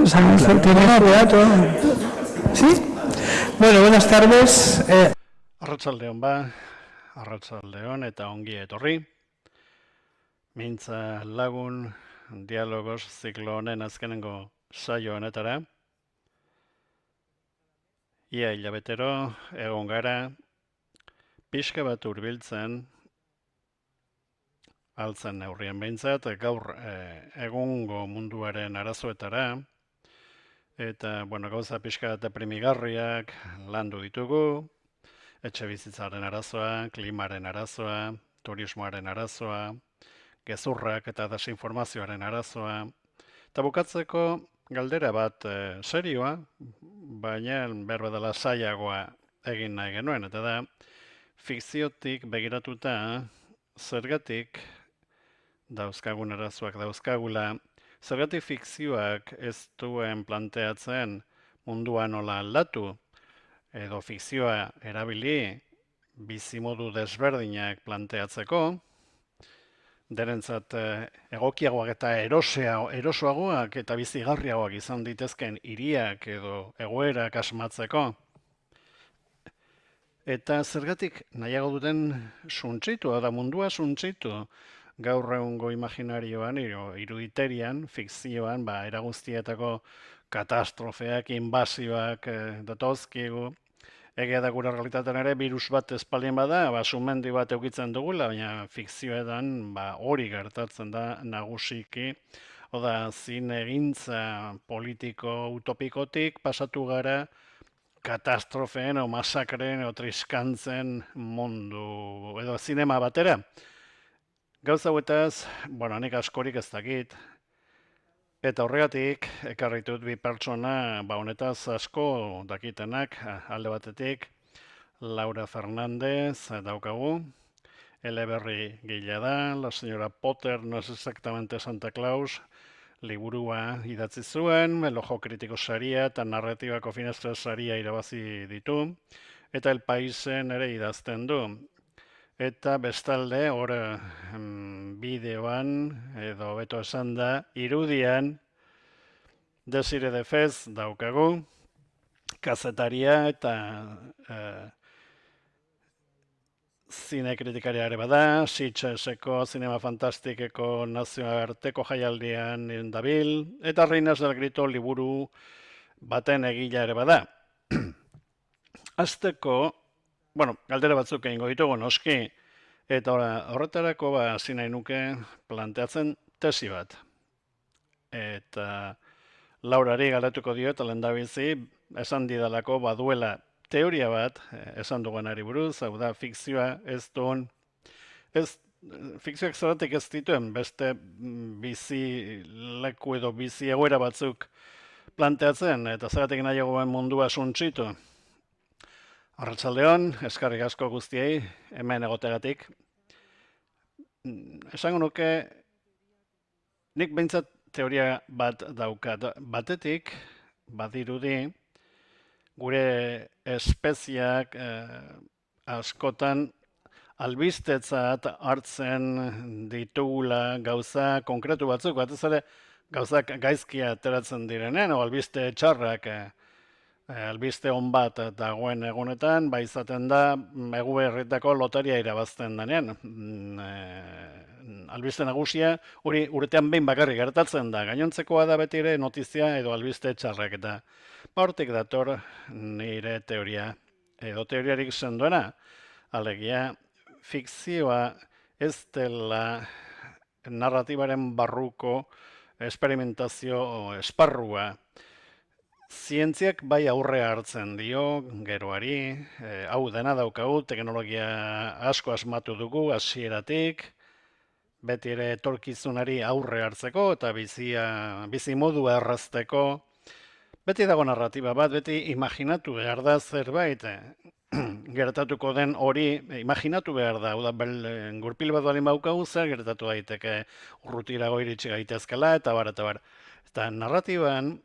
Tienes cuidado. ¿Sí? Bueno, buenas tardes. Arratsaldeon arratsaldeon eta ongi etorri. Mintza lagun dialogos ziklo honen azkenengo saio honetara. Ia hilabetero egon gara pixka bat hurbiltzen altzen neurrien behintzat gaur egungo munduaren arazoetara. Eta, gauza pixka eta primigarriak landu ditugu, etxe bizitzaren arazoa, klimaren arazoa, turismoaren arazoa, gezurrak eta desinformazioaren arazoa. Eta bukatzeko galdera bat serioa, baina behar dela zailagoa egin nahi genuen. Eta da, fikziotik begiratuta zergatik dauzkagun arazoak dauzkagula, zergatik fikzioak ez duen planteatzen mundua nola aldatu, edo fikzioa erabili bizimodu desberdinak planteatzeko, derentzat egokiagoak eta erosoagoak eta bizigarriagoak izan ditezken hiriak edo egoerak asmatzeko. Eta zergatik nahiago duten suntsitu, da mundua suntsitu, gaur egungo imaginarioan, iruditerian, fikzioan, eraguztietako katastrofeak, inbasioak datozkigu. Egia da gure realitatean ere, virus bat espalien bada, sumendi bat eukitzen dugula, baina fikzioetan hori gertatzen da nagusiki. Oda, zine egintza politiko utopikotik pasatu gara katastrofeen o masakreen o triskantzen mundu edo zinema batera. Gauza hauetaz, nik askorik ez dakit, eta horregatik ekarritut bi pertsona honetaz asko dakitenak, alde batetik Laura Fernández daukagu, eleberri gila da, la señora Potter no es exactamente Santa Claus, liburua idatzi zuen, El ojo kritiko saria eta narratibako finestra saria irabazi ditu, eta El Paisen ere idazten du. Eta bestalde, hor bideoan, edo beto esan da, irudian, Desire de Fez daukagu, kazetaria eta zine kritikaria ere bada, Sitgeseko Zinema Fantastikeko nazioarteko jaialdian dabil, eta Reinas del Grito liburu baten egila ere bada. Azteko, galdera batzuk egingo ditugu noski, eta horretarako nahi nuke planteatzen tesi bat. Eta Laurari galdetuko dio eta lehendabizi esan didalako baduela teoria bat esan duganari buruz, hau da fikzioa ez duen, fikzioak zeratik ez dituen beste bizi leku edo bizi egoera batzuk planteatzen, eta zeratik nahiagoen mundua suntsitu. Arratsaldeon, eskerrik asko guztiei, hemen egotegatik. Esango nuke, nik behintzat teoria bat daukat. Batetik, badirudi, gure espeziak askotan albistetzat hartzen ditugula gauza konkretu batzuk, batez ere gauzak gaizkia ateratzen direnean, o albiste txarrak, albiste on bat dagoen egunetan, izaten da egu berritako lotaria irabazten denean. Albiste nagusia hori urtean behin bakarrik gertatzen da, gainontzekoa da beti ere notizia edo albiste txarrak, eta hortik dator nire teoria edo teoriarik sendoena, alegia fikzioa ez dela narratibaren barruko esperimentazio esparrua. Zientziak bai aurrea hartzen dio geroari, hau dena daukagu, teknologia asko asmatu dugu hasieratik, beti ere etorkizunari aurre hartzeko eta bizi modua errazteko. Beti dago narratiba bat, beti imaginatu behar da zerbait, gertatuko den hori imaginatu behar da, hau da gurpil bat balin baukagu zer gertatu daiteke urrutirago iritsi gaitezkela eta bar. Eta narratiban,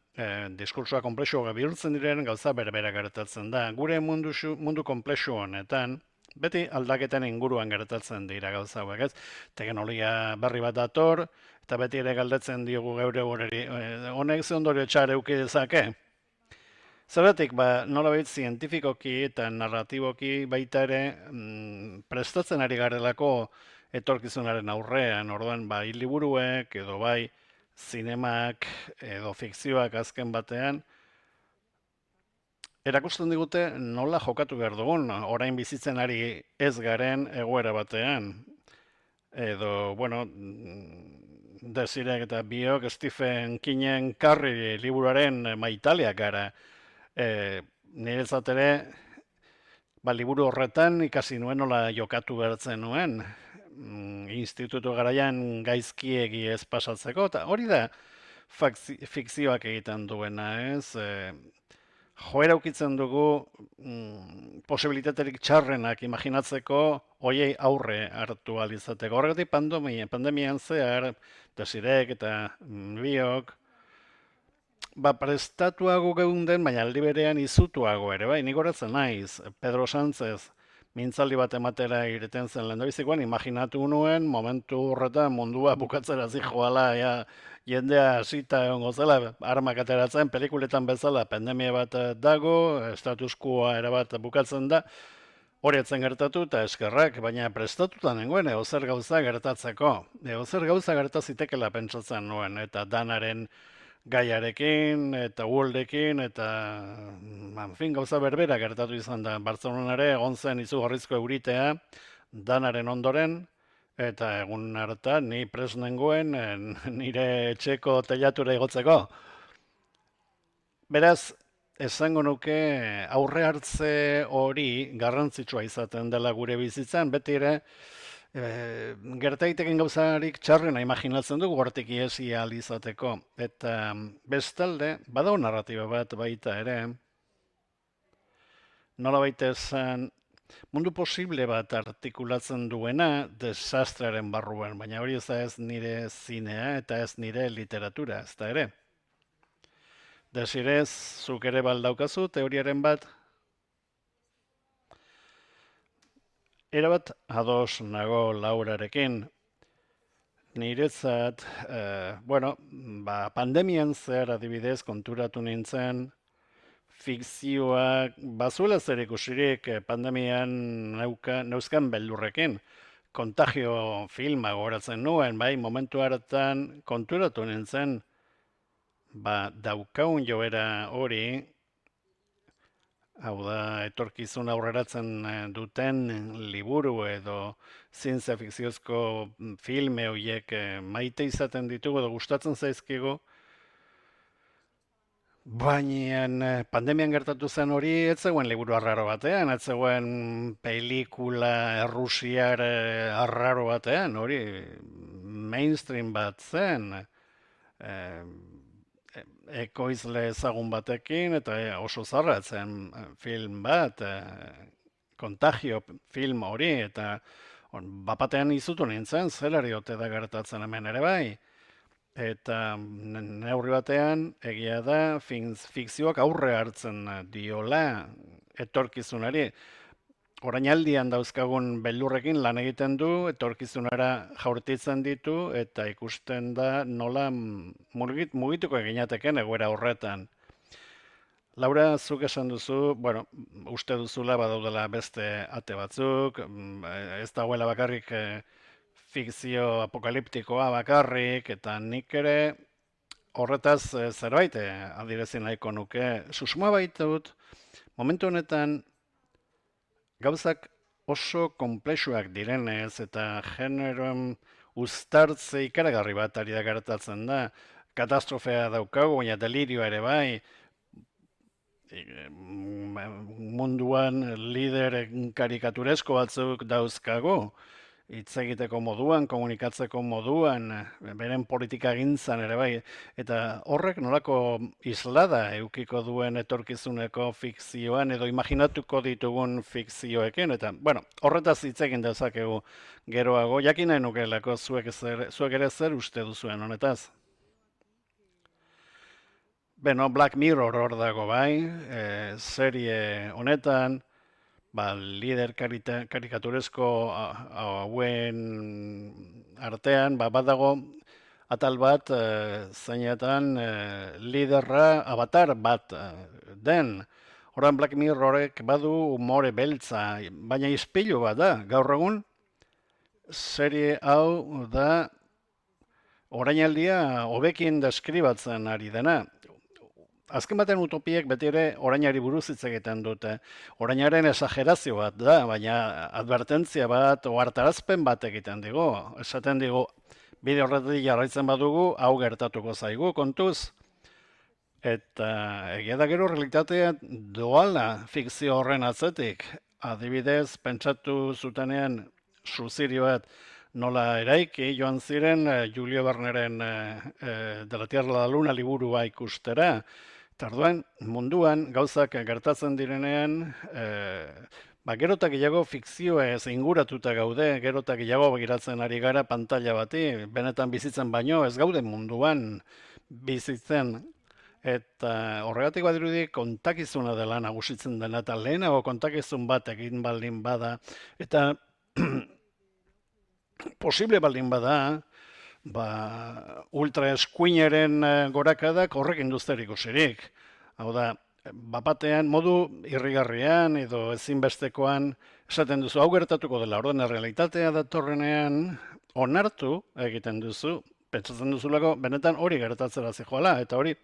diskursoa konplexua bihurtzen diren gauza berbera gertatzen da. Gure mundu konplexu honetan, Beti aldaketen inguruan gertatzen dira gauza hauek, ez? Teknologia berri bat dator, eta beti ere galdetzen diogu geure bureri, honek ze ondorio txar eduki dezake? Zergatik, nolabait zientifikoki eta narratiboki baita ere prestatzen ari garelako etorkizunaren aurrean, orduan liburuek edo bai zinemak edo fikzioak azken batean, erakusten digute nola jokatu behar dugun, orain bizitzen ari ez garen egoera batean. Edo, bueno, Desirek eta biok Stephen Kingen Carrie liburuaren maitaleak gara. Niretzat ere, liburu horretan ikasi nuen nola jokatu behartzen nuen. Institutu garaian gaizkiegi ez pasatzeko, eta hori da fikzioak egiten duena, ez? Joera ukitzen dugu posibilitaterik txarrenak imaginatzeko hoiei aurre hartu alizateko. Horregatik pandemian zehar, Desirek eta biok, prestatuago geunden, baina aldi berean izutuago ere, bai, nik horatzen naiz, Pedro Sánchez mintzaldi bat ematera ireten zen lehendabizikoan, imaginatu nuen, momentu horretan mundua bukatzera zijoala, jendea hasita egongo zela, armak ateratzen, pelikuletan bezala pandemia bat dago, status quoa erabat bukatzen da, hori etzen gertatu eta eskerrak, baina prestatuta nengoen egozer gauza gertatzeko. Egozer gauza gertazitekela pentsatzen nuen, eta danaren gaiarekin, eta uoldekin, eta gauza berbera gertatu izan da. Bartzelonare egon zen izugarrizko euritea, danaren ondoren, eta egun hartan ni prest nengoen nire etxeko teilatura igotzeko. Beraz, esango nuke aurre hartze hori garrantzitsua izaten dela gure bizitzan, beti ere gertaiteken gauzarik txarrena imaginatzen dugu hortik iesi ahal izateko. Eta bestalde, badago narratiba bat baita ere, nola baita esan, mundu posible bat artikulatzen duena desastrearen barruan, baina hori ez nire zinea eta ez nire literatura, ez da ere. Desirez, zuk ere baldaukazu teoriaren bat? Erabat ados nago Laurarekin. Niretzat, pandemian zehar adibidez konturatu nintzen, fikzioak bazuela zer ikusirik pandemian neuzkan beldurrekin. Kontagio filma goratzen nuen, bai, momentu hartan konturatu nintzen, daukaun joera hori, hau da, etorkizun aurreratzen duten liburu edo zientzia fikziozko filme horiek maite izaten ditugu edo gustatzen zaizkigu, baina pandemian gertatu zen hori ez zegoen liburu arraro batean, ez zegoen pelikula errusiar arraro batean, hori mainstream bat zen, ekoizle ezagun batekin, eta oso zarratzen film bat, kontagio film hori, eta bapatean izutu nintzen, zelari ote da gertatzen hemen ere bai. Eta neurri batean, egia da, fikzioak aurre hartzen diola etorkizunari. Orainaldian dauzkagun beldurrekin lan egiten du, etorkizunara jaurtitzen ditu, eta ikusten da nola mugituko eginateken egoera horretan. Laura, zuk esan duzu, uste duzula badaudela beste ate batzuk, ez dagoela bakarrik fikzio apokaliptikoa bakarrik, eta nik ere horretaz zerbait adierazi nahiko nuke. Susmoa baitut, momentu honetan gauzak oso konplexuak direnez eta generoen uztartze ikaragarri bat ari da gertatzen da. Katastrofea daukagu, baina delirioa ere bai. Munduan lider karikaturesko batzuk dauzkagu. Hitz egiteko moduan, komunikatzeko moduan, beren politika gintzan ere bai, eta horrek nolako islada eukiko duen etorkizuneko fikzioan edo imaginatuko ditugun fikzioekin, eta, horretaz hitz egin dezakegu geroago, jakin nahi nukeelako zuek ere zer uste duzuen honetaz. Black Mirror hor dago bai, serie honetan, lider karikaturezko hauen artean, badago atal bat, zeinetan liderra avatar bat den. Horan Black Mirrorek badu umore beltza, baina ispilu bat da, gaur egun, serie hau da orainaldia hobekin deskribatzen ari dena. Azken baten utopiek beti ere orainari buruz hitz egiten dute. Orainaren esagerazio bat da, baina advertentzia bat, ohartarazpen bat egiten digu. Esaten digu, bide horretik jarraitzen badugu, hau gertatuko zaigu, kontuz. Eta egia da gero realitatea doala fikzio horren atzetik. Adibidez, pentsatu zutenean suziri bat nola eraiki joan ziren Julio Verneren De la Tierra a la Luna liburua ikustera. Tarduan, munduan gauzak gertatzen direnean, gerotak gehiago fikzioez inguratuta gaude, gerotak gehiago begiratzen ari gara pantalla bati, benetan bizitzen baino, ez gaude munduan bizitzen. Eta horregatik badirudi kontakizuna dela nagusitzen dena, eta lehenago kontakizun bat egin baldin bada, eta posible baldin bada, ultra eskuineren gorakadak horrek induzterik usirik. Hau da, batean modu irrigarrian edo ezinbestekoan esaten duzu, hau gertatuko dela, orduan realitatea datorrenean onartu egiten duzu, pentsatzen duzulako benetan hori gertatzera zijoala, eta hori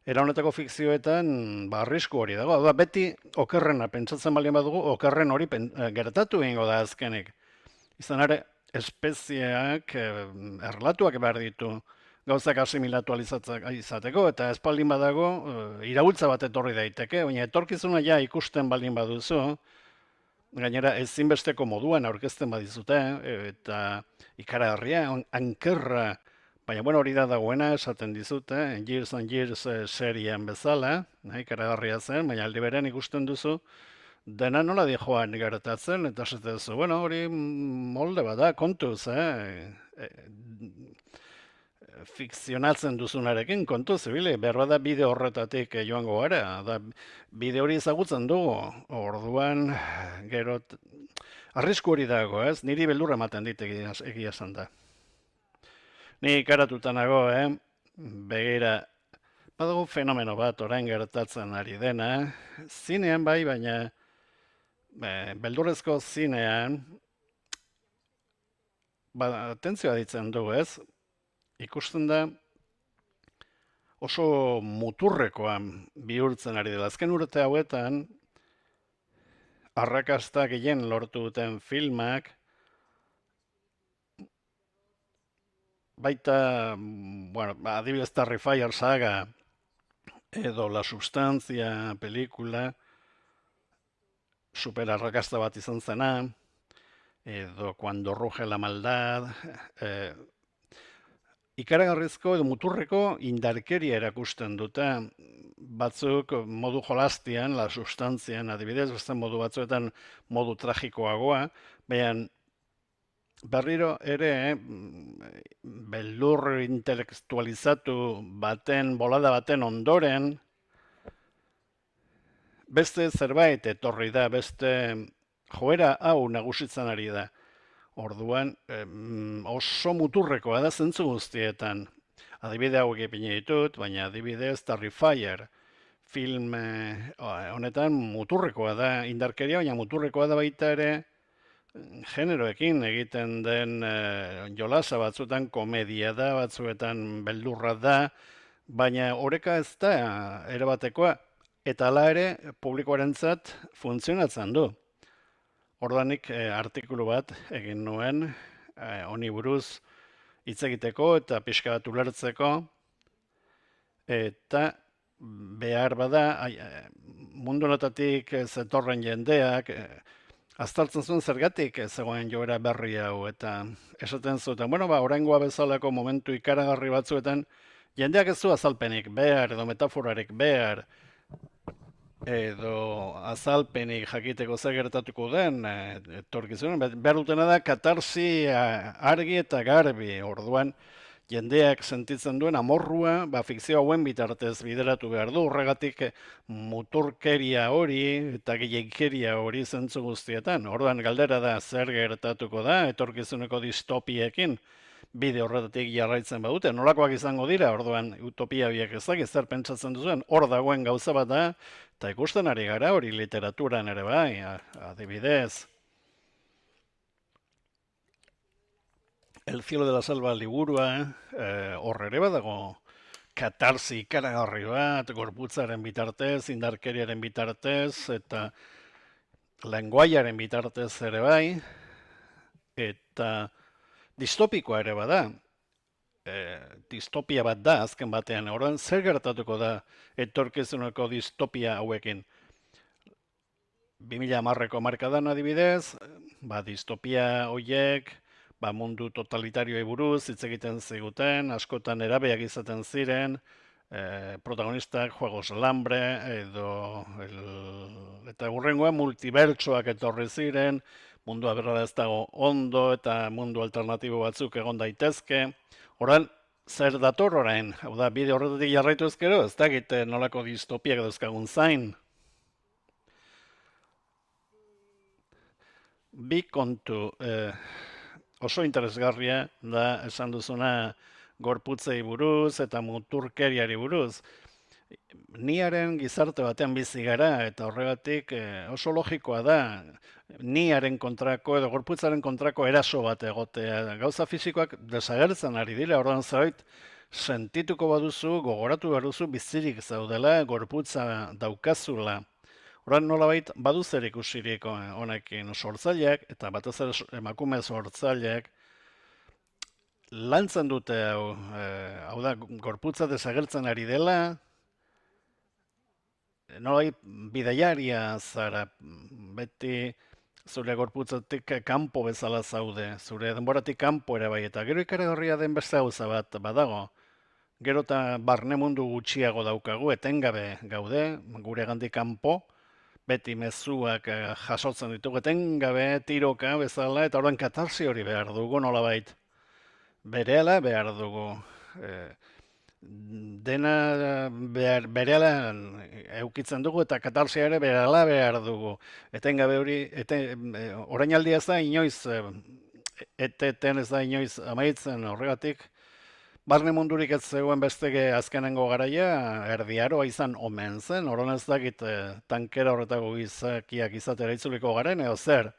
era honetako fikzioetan arrisku hori dago. Hau da, beti okerrena pentsatzen baldin badugu, okerren hori gertatu egingo da azkenik. Izan ere, espezieak erlatuak behar ditu gauzak asimilatu izateko, eta ez baldin badago iraultza bat etorri daiteke, baina etorkizuna ja ikusten baldin baduzu, gainera ezinbesteko moduan aurkezten badizute, eta ikaragarria, ankerra, baina hori da dagoena esaten dizute, Years and Years serien bezala, ikaragarria zen, baina aldi berean ikusten duzu, dena nola di joan gertatzen, eta esaten duzu, hori molde bat da, kontuz, fikzionatzen duzunarekin, kontuz, behar da bide horretatik joango gara, da bide hori ezagutzen dugu, orduan, gero, arrisku hori dago, niri beldurra ematen dit egia esan da. Ni ikaratuta nago, begira, badago fenomeno bat orain gertatzen ari dena, zinean bai, baina beldurrezko zinean, atentzioa ditzen dugu, ikusten da oso muturrekoan bihurtzen ari dela. Azken urte hauetan, arrakasta gehien lortu duten filmak, baita, adibidez Terrifier saga, edo La Sustancia pelikula, super arrakasta bat izan zena, edo Cuando ruge la maldad, ikaragarrizko edo muturreko indarkeria erakusten dute, batzuk modu jolastian, La Sustancian adibidez, beste modu batzuetan modu tragikoagoa, baina berriro ere, beldur intelektualizatu baten, bolada baten ondoren, beste zerbait etorri da, beste joera hau nagusitzen ari da. Orduan, oso muturrekoa da zentzu guztietan. Adibide hauek ipini ditut, baina adibidez Terrifier film honetan muturrekoa da indarkeria, baina muturrekoa da baita ere generoekin egiten den jolasa batzuetan komedia da, batzuetan beldurra da, baina oreka ez da erabatekoa, eta hala ere publikoarentzat funtzionatzen du. Ordanik artikulu bat egin nuen, honi buruz hitz egiteko eta pixka bat ulertzeko, eta behar bada, mundu honetatik zetorren jendeak, aztertzen zuen zergatik zegoen joera berri hau, eta esaten zuten, oraingoa bezalako momentu ikaragarri batzuetan, jendeak ez du azalpenik behar, edo metaforarik behar, edo azalpenik jakiteko zer gertatuko den, etorkizunen, behar dutena da katarsi argi eta garbi, orduan jendeak sentitzen duen amorrua, fikzio hauen bitartez bideratu behar du, horregatik muturkeria hori eta gehiagikeria hori zentzu guztietan. Orduan galdera da zer gertatuko da, etorkizuneko distopiekin, bide horretatik jarraitzen badute, nolakoak izango dira, orduan utopia biek ezak zer pentsatzen duzuen, hor dagoen gauza bat da, eta ikusten ari gara hori literaturan ere bai, adibidez. El cielo de la selva liburua, hor ere badago katarsi ikaragarri bat, gorputzaren bitartez, indarkeriaren bitartez, eta lenguaiaren bitartez ere bai, eta distopikoa ere bada. Distopia bat da, azken batean, orain zer gertatuko da etorkizuneko distopia hauekin. 2010ko markadan adibidez, distopia horiek, mundu totalitarioei buruz hitz egiten ziguten, askotan erabeak izaten ziren, protagonistak Juegos del Hambre, eta hurrengoa multibertsoak etorri ziren, mundua berra ez dago ondo eta mundu alternatibo batzuk egon daitezke. Orain, zer dator orain? Hau da, bide horretatik jarraitu ezkero, ez dakit nolako distopiak dauzkagun zain. Bi kontu, oso interesgarria da esan duzuna gorputzei buruz eta muturkeriari buruz. Niaren gizarte batean bizi gara eta horregatik oso logikoa da niaren kontrako edo gorputzaren kontrako eraso bat egotea. Gauza fisikoak desagertzen ari dira, orduan zerbait sentituko baduzu, gogoratu baduzu bizirik zaudela, gorputza daukazula. Horan nolabait badu zer ikusirik honekin sortzaileak eta batez ere emakume sortzaileak lantzen dute hau da gorputza desagertzen ari dela, nolabait bidaiaria zara, beti zure gorputzatik kanpo bezala zaude, zure denboratik kanpo ere bai, eta gero ikaragarria den beste gauza bat badago. Gero eta barne mundu gutxiago daukagu, etengabe gaude, gure gandik kanpo, beti mezuak jasotzen ditugu, etengabe tiroka bezala, eta orduan katarsi hori behar dugu nolabait. Berehala behar dugu. Dena berehala eukitzen dugu eta katarsia ere berehala behar dugu. Etengabe hori, orainaldia ez da inoiz, eteten ez da inoiz amaitzen horregatik, barne mundurik ez zegoen bestege azkenengo garaia, erdiaroa izan omen zen, horon ez dakit tankera horretako gizakiak izatera itzuliko garen, edo zer.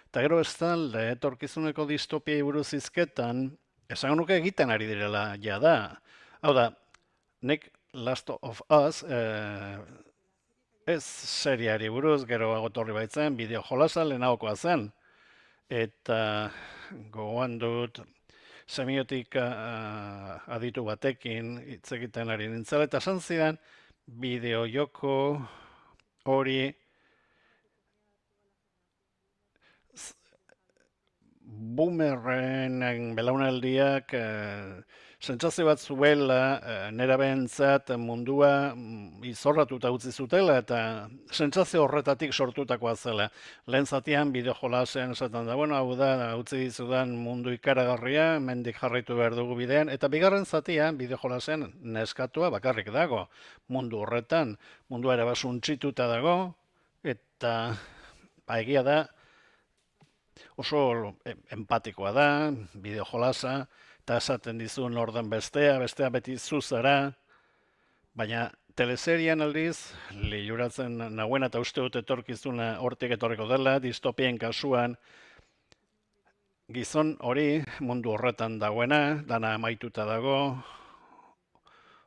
Eta gero bestalde, etorkizuneko distopiai buruz hizketan, esango nuke egiten ari direla jada. Hau da, nik Last of Us ez seriari buruz, gero agotorri baitzen, bideo jolasa lehenagokoa zen. Eta gogoan dut, semiotika aditu batekin hitz egiten ari nintzela, eta esan zidan bideo joko hori boomerren belaunaldiak sentsazio bat zuela nera behentzat mundua izorratuta utzi zutela eta sentsazio horretatik sortutakoa zela. Lehen zatian bideo jolasen esaten da, bueno, hau da, utzi dizudan mundu ikaragarria, mendik jarraitu behar dugu bidean, eta bigarren zatian bideo jolasen neskatua bakarrik dago mundu horretan, mundua ere basuntzituta dago, eta egia da, oso empatikoa da, bideo jolasa, eta esaten dizun orden bestea beti zuzara, baina teleserian aldiz, liluratzen nagoen eta uste dut etorkizuna hortik etorriko dela, distopien kasuan, gizon hori mundu horretan dagoena, dana amaituta dago,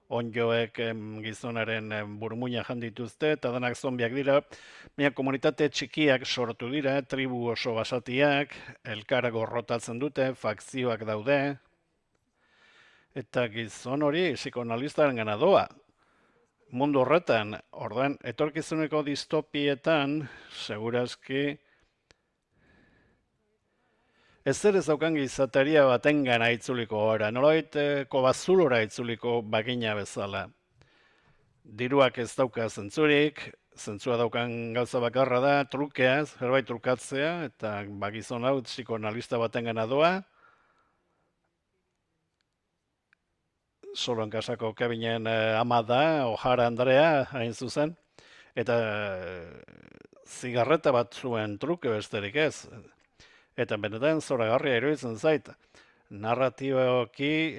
onjoek gizonaren burmuina jandituzte, eta danak zombiak dira, baina komunitate txikiak sortu dira, tribu oso basatiak, elkar gorrotatzen dute, fakzioak daude, eta gizon hori psikoanalistaren gana doa. Mundu horretan, orduan, etorkizuneko distopietan, segurazki, ez ere zaukan gizateria baten gana itzuliko gora, nolabait kobazulora itzuliko bagina bezala. Diruak ez dauka zentzurik, zentzua daukan gauza bakarra da, trukea, zerbait trukatzea, eta gizon hau psikoanalista baten gana doa, Soloen kasako Kevinen ama da, O'Hara Andrea, hain zuzen, eta zigarreta bat zuen truke besterik ez. Eta benetan zoragarria iruditzen zait. Narratiboki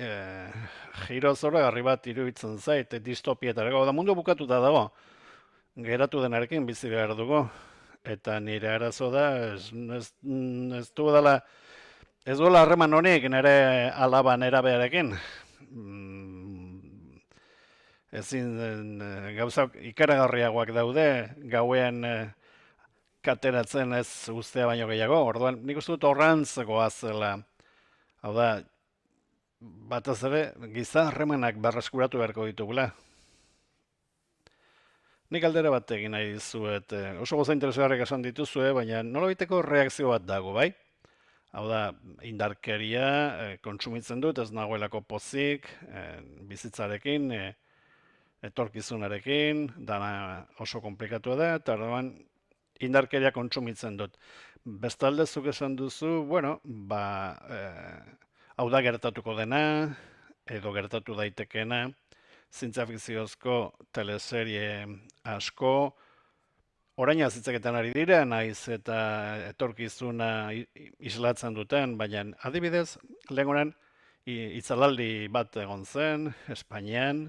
giro zoragarri bat iruditzen zait, distopietarako. Da mundu bukatuta dago, geratu denarekin bizi behar dugu. Eta nire arazo da, ez duela harreman honik nire alaba nerabearekin. Ezin gauzak ikaragarriagoak daude, gauean kateratzen ez guztia baino gehiago. Orduan, nik uste dut horrantzekoa zela. Hau da, batez ere, giza harremanak berreskuratu beharko ditugula. Nik aldera bat egin nahi dizuet, oso goza interesgarriak esan dituzue, baina nolabaiteko reakzio bat dago, bai? Hau da, indarkeria kontsumitzen dut, ez nagoelako pozik, bizitzarekin, etorkizunarekin, dana oso komplikatua da, eta orduan indarkeria kontsumitzen dut. Bestalde zuk esan duzu, bueno, hau da gertatuko dena, edo gertatu daitekeena, zientzia fikziozko teleserie asko, orain azitzeketan ari dira, naiz eta etorkizuna islatzen duten, baina adibidez, lehengoran itzalaldi bat egon zen, Espainian,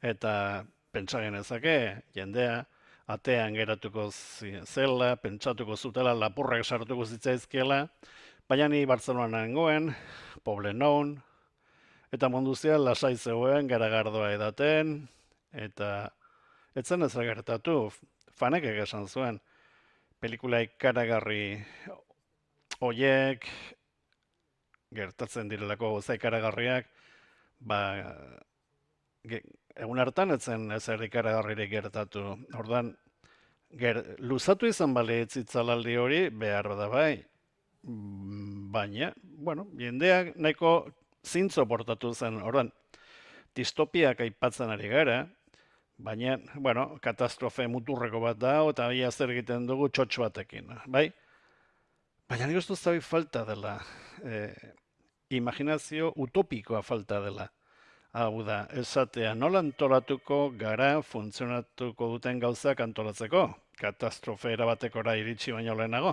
eta pentsa genezake, jendea, atean geratuko zela, pentsatuko zutela, lapurrak sartuko zitzaizkiela, baina ni Bartzelonan nengoen, Poblenon, eta munduzia lasai zegoen, garagardoa edaten, eta etzen ez gertatu, fanekek esan zuen, pelikula ikaragarri hoiek, gertatzen direlako gauza ikaragarriak, egun hartan etzen ezer ikaragarririk gertatu. Orduan, luzatu izan balitz itzalaldi hori, behar da bai. Baina, bueno, jendeak nahiko zintzo portatu zen. Orduan, distopiak aipatzen ari gara, baina, bueno, katastrofe muturreko bat da, eta ia zer egiten dugu txotx batekin, bai? Baina nik uste zabi falta dela, imaginazio utopikoa falta dela. Hau da, esatea nola antolatuko gara funtzionatuko duten gauzak antolatzeko, katastrofe erabatekora iritsi baino lehenago.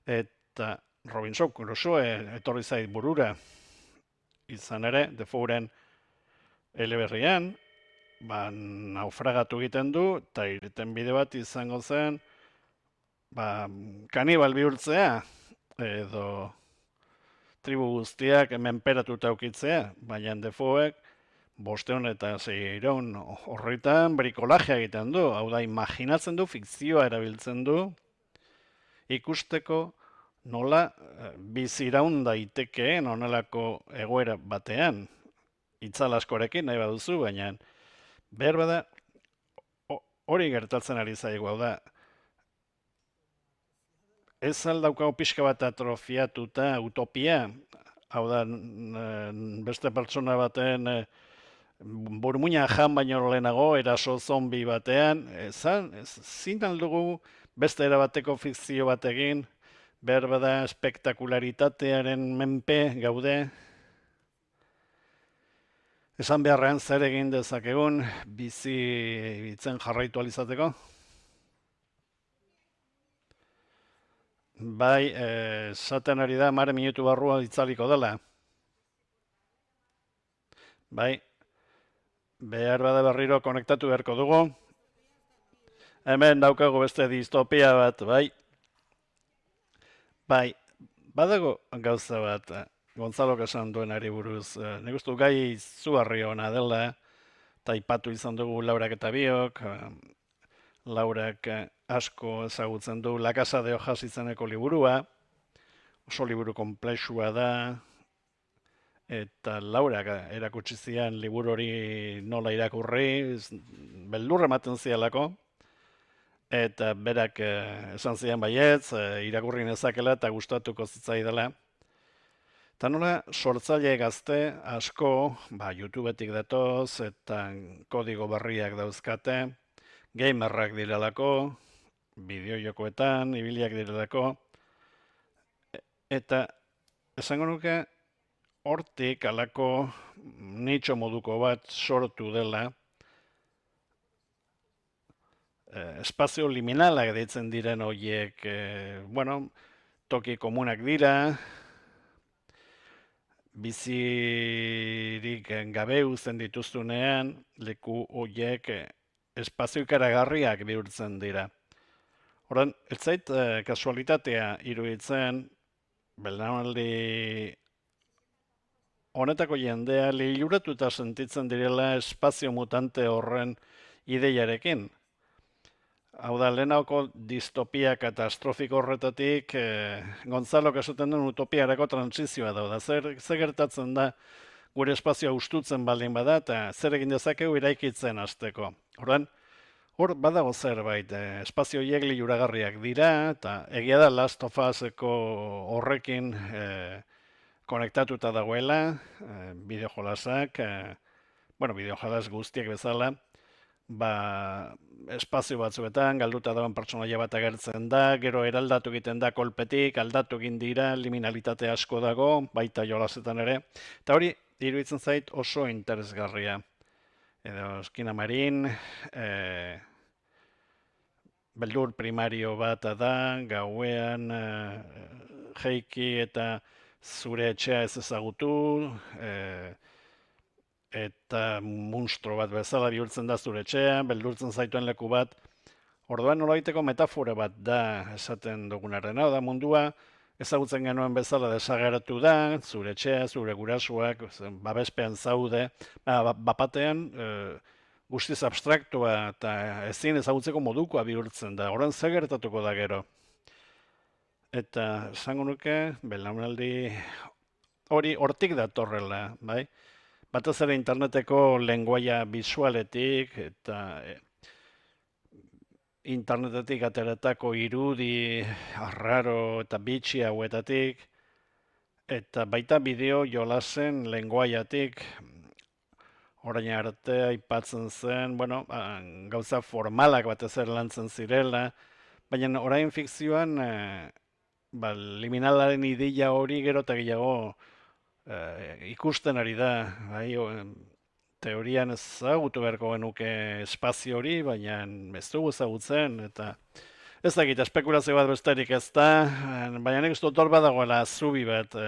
Eta Robinson Crusoe etorri zait burura, izan ere, Defoeren eleberrian, naufragatu egiten du, eta irten bide bat izango zen, kanibal bihurtzea, edo tribu guztiak menperatuta ukitzea, baina Defoek 500 eta 600 horretan brikolajea egiten du, hau da, imaginatzen du, fikzioa erabiltzen du, ikusteko nola biziraun daitekeen onelako egoera batean, itzal askorekin nahi baduzu, baina behar bada hori gertatzen ari zaigu, hau da, ez aldaukago pixka bat atrofiatuta utopia, hau da, beste pertsona baten burmuina jan baino lehenago, eraso zombi batean, zin aldugu beste erabateko fikzio bat egin, behar bada espektakularitatearen menpe gaude, esan beharrean zer egin dezakegun bizitzen jarraitu alizateko? Bai, esaten ari da, 10 minutu barrua itzaliko dela. Bai, behar bada berriro konektatu beharko dugu. Hemen daukagu beste distopia bat, bai. Bai, badago gauza bat, Gonzalok esan duenari buruz. Nik uste gai izugarri ona dela, eta aipatu izan dugu Laurak eta biok, Laurak asko ezagutzen du La Casa de Hojas izeneko liburua, oso liburu konplexua da, eta Laurak erakutsi zian liburu hori nola irakurri, beldurra ematen zialako, eta berak esan zian baietz, irakurri nezakela eta gustatuko zitzaidala. Eta nola sortzaile gazte asko, YouTubetik datoz, eta kodigo berriak dauzkate, gamerrak direlako, bideojokoetan, ibiliak direlako, eta esango nuke hortik alako nitxo moduko bat sortu dela, espazio liminalak deitzen diren horiek, toki komunak dira, bizirik gabe uzten dituztunean, leku horiek espazio ikaragarriak bihurtzen dira. Horan, ez zait kasualitatea iruditzen, belaunaldi honetako jendea liluratuta sentitzen direla espazio mutante horren ideiarekin. Hau da, lehenako distopia katastrofiko horretatik, Gonzalok esaten den utopiarako transizioa da. Zer gertatzen da gure espazioa ustutzen baldin bada, eta zer egin dezakegu iraikitzen hasteko. Horan, hor badago zerbait, espazio horiek liluragarriak dira, eta egia da Last of Us-eko horrekin konektatuta dagoela, bideojolasak, bideojolas guztiak bezala, espazio batzuetan, galduta dagoen pertsonaia bat agertzen da, gero eraldatu egiten da kolpetik, aldatu egin dira, liminalitate asko dago, baita jolasetan ere, eta hori, iruditzen zait oso interesgarria. Edo, eskina marin, beldur primario bat da, gauean, jeiki eta zure etxea ez ezagutu, eta munstro bat bezala bihurtzen da zure etxea, beldurtzen zaituen leku bat. Orduan nolabaiteko metafora bat da esaten dugunarena, da mundua ezagutzen genuen bezala desageratu da, zure etxea, zure gurasuak, babespean zaude, bapatean guztiz abstraktua eta ezin ezagutzeko modukoa bihurtzen da, orain zer gertatuko da gero. Eta esango nuke, belaunaldi hori hortik datorrela, bai? Batez ere interneteko lenguaia bisualetik eta internetetik ateratako irudi arraro eta bitxi hauetatik, eta baita bideo jolasen lenguaiatik, orain arte aipatzen zen, gauza formalak batez ere lantzen zirela, baina orain fikzioan liminalaren ideia hori gero eta gehiago ikusten ari da, teorian ezagutu beharko genuke espazio hori, baina ez dugu ezagutzen, eta ez dakit, espekulazio bat besterik ez da, baina nik uste dut hor badagoela zubi bat,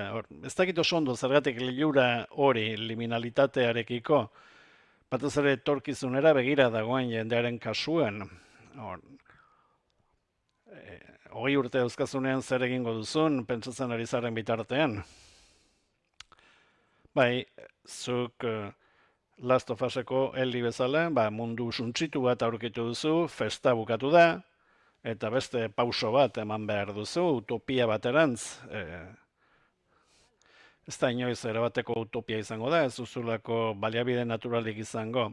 ez dakit oso ondo zergatik lilura hori liminalitatearekiko, batez ere etorkizunera begira dagoen jendearen kasuan, 20 urte dauzkazunean zer egingo duzun, pentsatzen ari zaren bitartean. Bai, zuk Last of Us-eko Ellie bezala, mundu suntsitu bat aurkitu duzu, festa bukatu da, eta beste pauso bat eman behar duzu, utopia baterantz. Ez da inoiz erabateko utopia izango da, ez duzulako baliabide naturalik izango.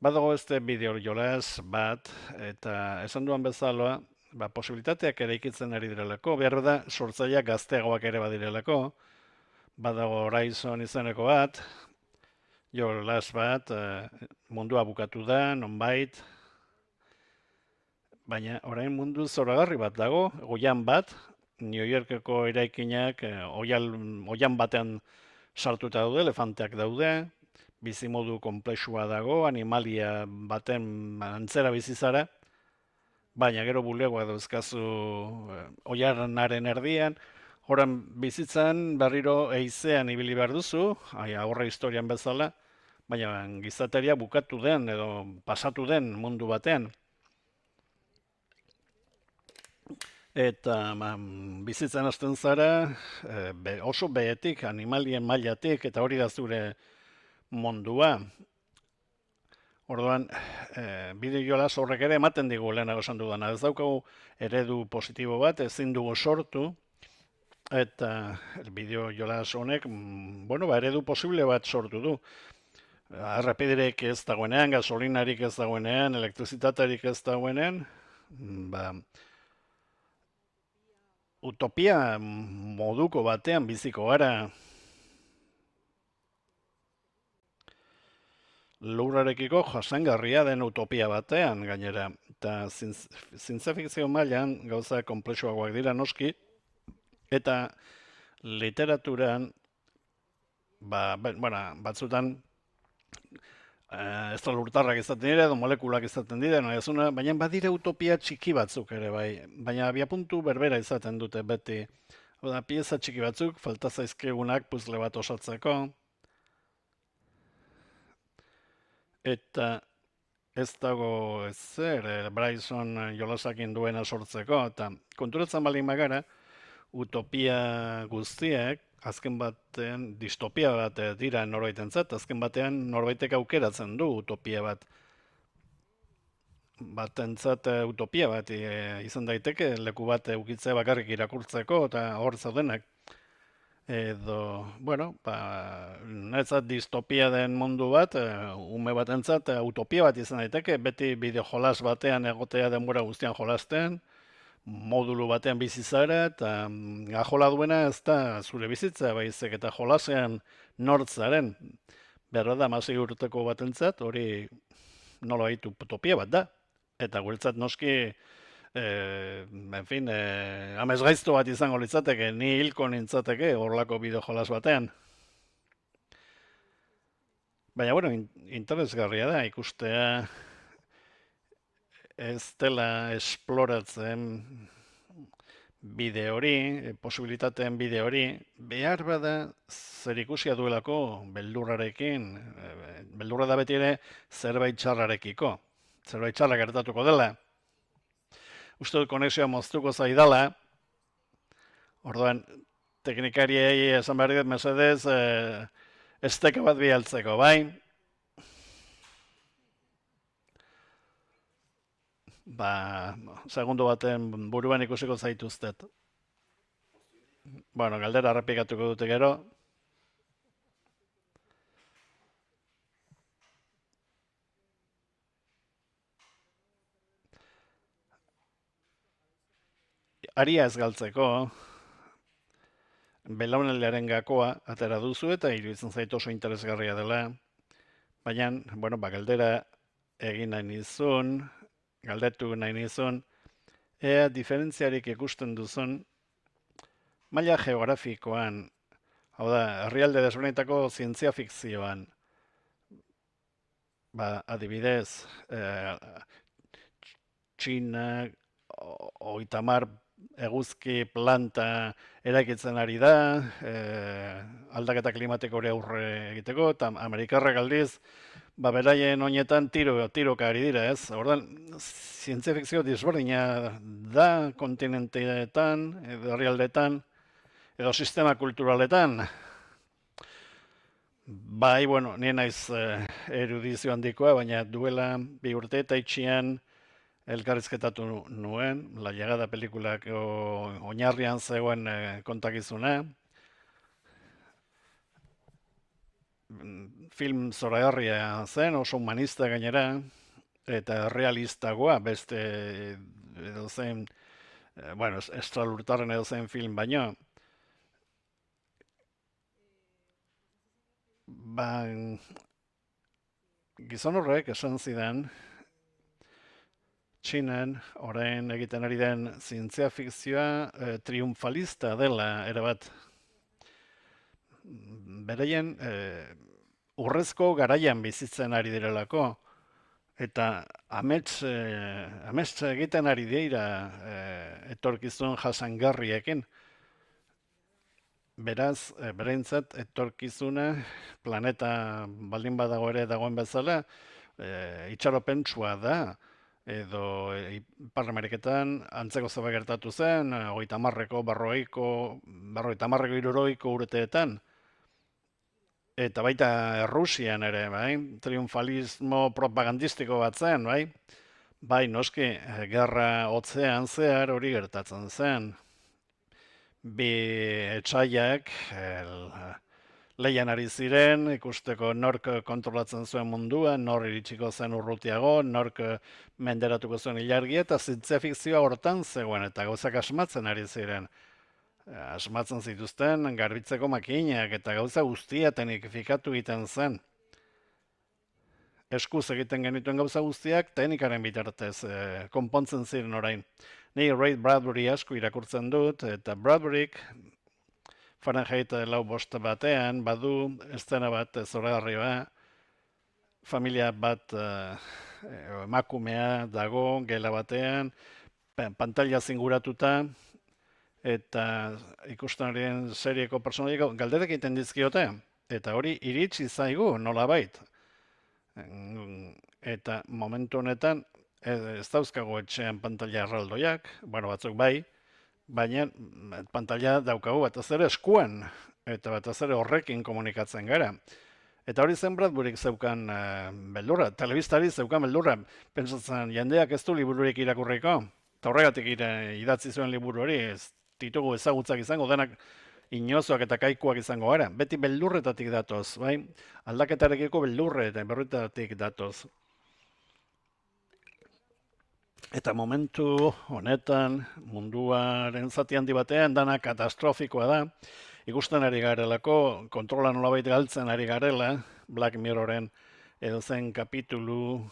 Badago beste bideo jolas bat, eta esan duan bezala, posibilitateak ere ikitzen ari direlako, behar da sortzaileak gazteagoak ere badirelako, badago Horizon izeneko bat, jolas bat, mundua bukatu da, nonbait, baina orain mundu zoragarri bat dago, oian bat, New Yorkeko eraikinak oian batean sartuta daude, elefanteak daude, bizimodu konplexua dago, animalia baten antzera bizizara, baina gero bulegoa dauzkazu oianaren erdian, horan bizitzan berriro eizean ibili behar duzu, aurre historian bezala, baina gizateria bukatu den edo pasatu den mundu batean. Eta bizitzen hasten zara, oso behetik, animalien mailatik, eta hori da zure mundua. Orduan, bideo jolas horrek ere ematen digu lehenago esan dudana. Ez daukagu eredu positibo bat, ezin dugu sortu, eta bideo jolas honek, eredu posible bat sortu du. Errepiderik ez dagoenean, gasolinarik ez dagoenean, elektrizitaterik ez dagoenean, utopia moduko batean biziko gara. Lurrarekiko jasangarria den utopia batean gainera. Eta zientzia fikzio mailan gauza konplexuagoak dira noski, eta literaturan batzutan estralurtarrak izaten dira edo molekulak izaten dira, baina badire utopia txiki batzuk ere bai, baina abiapuntu berbera izaten dute beti. Hau da, pieza txiki batzuk, falta zaizkigunak puzzle bat osatzeko, eta ez dago ezer, Bryson jolasakin duena sortzeko, eta konturatzen baldin bagara, utopia guztiak, azken batean, distopia bat dira norbaitentzat, azken batean norbaitek aukeratzen du utopia bat. Batentzat utopia bat izan daiteke, leku bat eukitzea bakarrik irakurtzeko, eta hor zaudenak. Edo, netzat distopia den mundu bat, ume batentzat utopia bat izan daiteke, beti bideo jolas batean egotea denbora guztian jolasten, modulu batean bizi zara, eta ajola duena ez da zure bizitza, baizik eta jolasean nortzaren, berra da, 16 urteko batentzat, hori nola baitu utopia bat da. Eta guretzat noski, amesgaizto bat izango litzateke, ni hilko nintzateke horlako bideo jolas batean. Baina, interesgarria da ikustea ez dela esploratzen bide hori, posibilitateen bide hori, behar bada zer ikusia duelako beldurrarekin, beldurra da beti ere zerbait txarrarekiko, zerbait txarra gertatuko dela. Uste dut konexioa moztuko zaidala, orduan teknikariei esan behar dut mesedez, esteka bat bialtzeko, bai? Segundo baten buruan ikusiko zaituztet. Galdera errepikatuko dute gero. Aria ez galtzeko, belaunaldiaren gakoa atera duzu eta iruditzen zaitu oso interesgarria dela. Baina, galdera egin nahi nizun, galdetu nahi nizun, ea diferentziarik ikusten duzun maila geografikoan, hau da, herrialde desberdinetako zientzia fikzioan. Adibidez, Txina, 30 eguzki planta eraikitzen ari da, aldaketa klimatiko hori aurre egiteko, eta Amerikarrak aldiz, beraien oinetan tiroka ari dira, ez? Ordan, zientzia fikzio desberdina da kontinenteetan, edo herrialdeetan, edo sistema kulturaletan. Nien naiz erudizio handikoa, baina duela 2 urte eta itxian elkarrizketatu nuen, La Llegada pelikulak oinarrian zegoen kontakizuna. Film zoragarria zen, oso humanista gainera, eta realistagoa, beste edozein, estralurtarren edozein film baino. Gizon horrek esan zidan, Txinan, orain egiten ari den zientzia fikzioa triunfalista dela, erabat. Beraien urrezko garaian bizitzen ari direlako, eta amets egiten ari dira etorkizun jasangarriekin. Beraz, bereintzat etorkizuna planeta baldin badago ere dagoen bezala, itxaropentsua da, edo Ipar Ameriketan antzeko zerbait gertatu zen, 30ko, 40ko urteetan. Eta baita Errusian ere, triunfalismo propagandistiko bat zen, noski, gerra hotzean zehar hori gertatzen zen. Bi etxaiak lehian ari ziren, ikusteko nork kontrolatzen zuen mundua, nor iritsiko zen urrutiago, nork menderatuko zuen ilargia, eta zientzia fikzioa hortan zegoen, eta gauzak asmatzen ari ziren. Asmatzen zituzten garbitzeko makinak, eta gauza guztia teknifikatu egiten zen. Eskuz egiten genituen gauza guztiak teknikaren bitartez konpontzen ziren orain. Ni Ray Bradbury asko irakurtzen dut, eta Bradburyk Fahrenheit 4:5 badu eszena bat zoragarri bat, familia bat emakumea dago gela batean, pantalla zinguratuta, eta ikusten horien serieko personaliko galderak egiten dizkiote, eta hori iritsi zaigu nolabait. Eta momentu honetan ez dauzkagu etxean pantalla erraldoiak, bueno, batzuk bai, baina pantalla daukagu batez ere eskuan, eta batez ere horrekin komunikatzen gara. Eta hori zen Bradburyk zeukan beldurra, telebistari zeukan beldurra, pentsatzen jendeak ez du libururik irakurriko, eta horregatik idatzi zuen liburu hori, ez ditugu ezagutzak izango, denak inozoak eta kaikuak izango gara. Beti beldurretatik datoz, bai? Aldaketarekiko beldurre eta berretatik datoz. Eta momentu honetan, munduaren zati handi batean, dana katastrofikoa da. Ikusten ari garelako, kontrola nolabait galtzen ari garela, Black Mirroren edozen kapitulu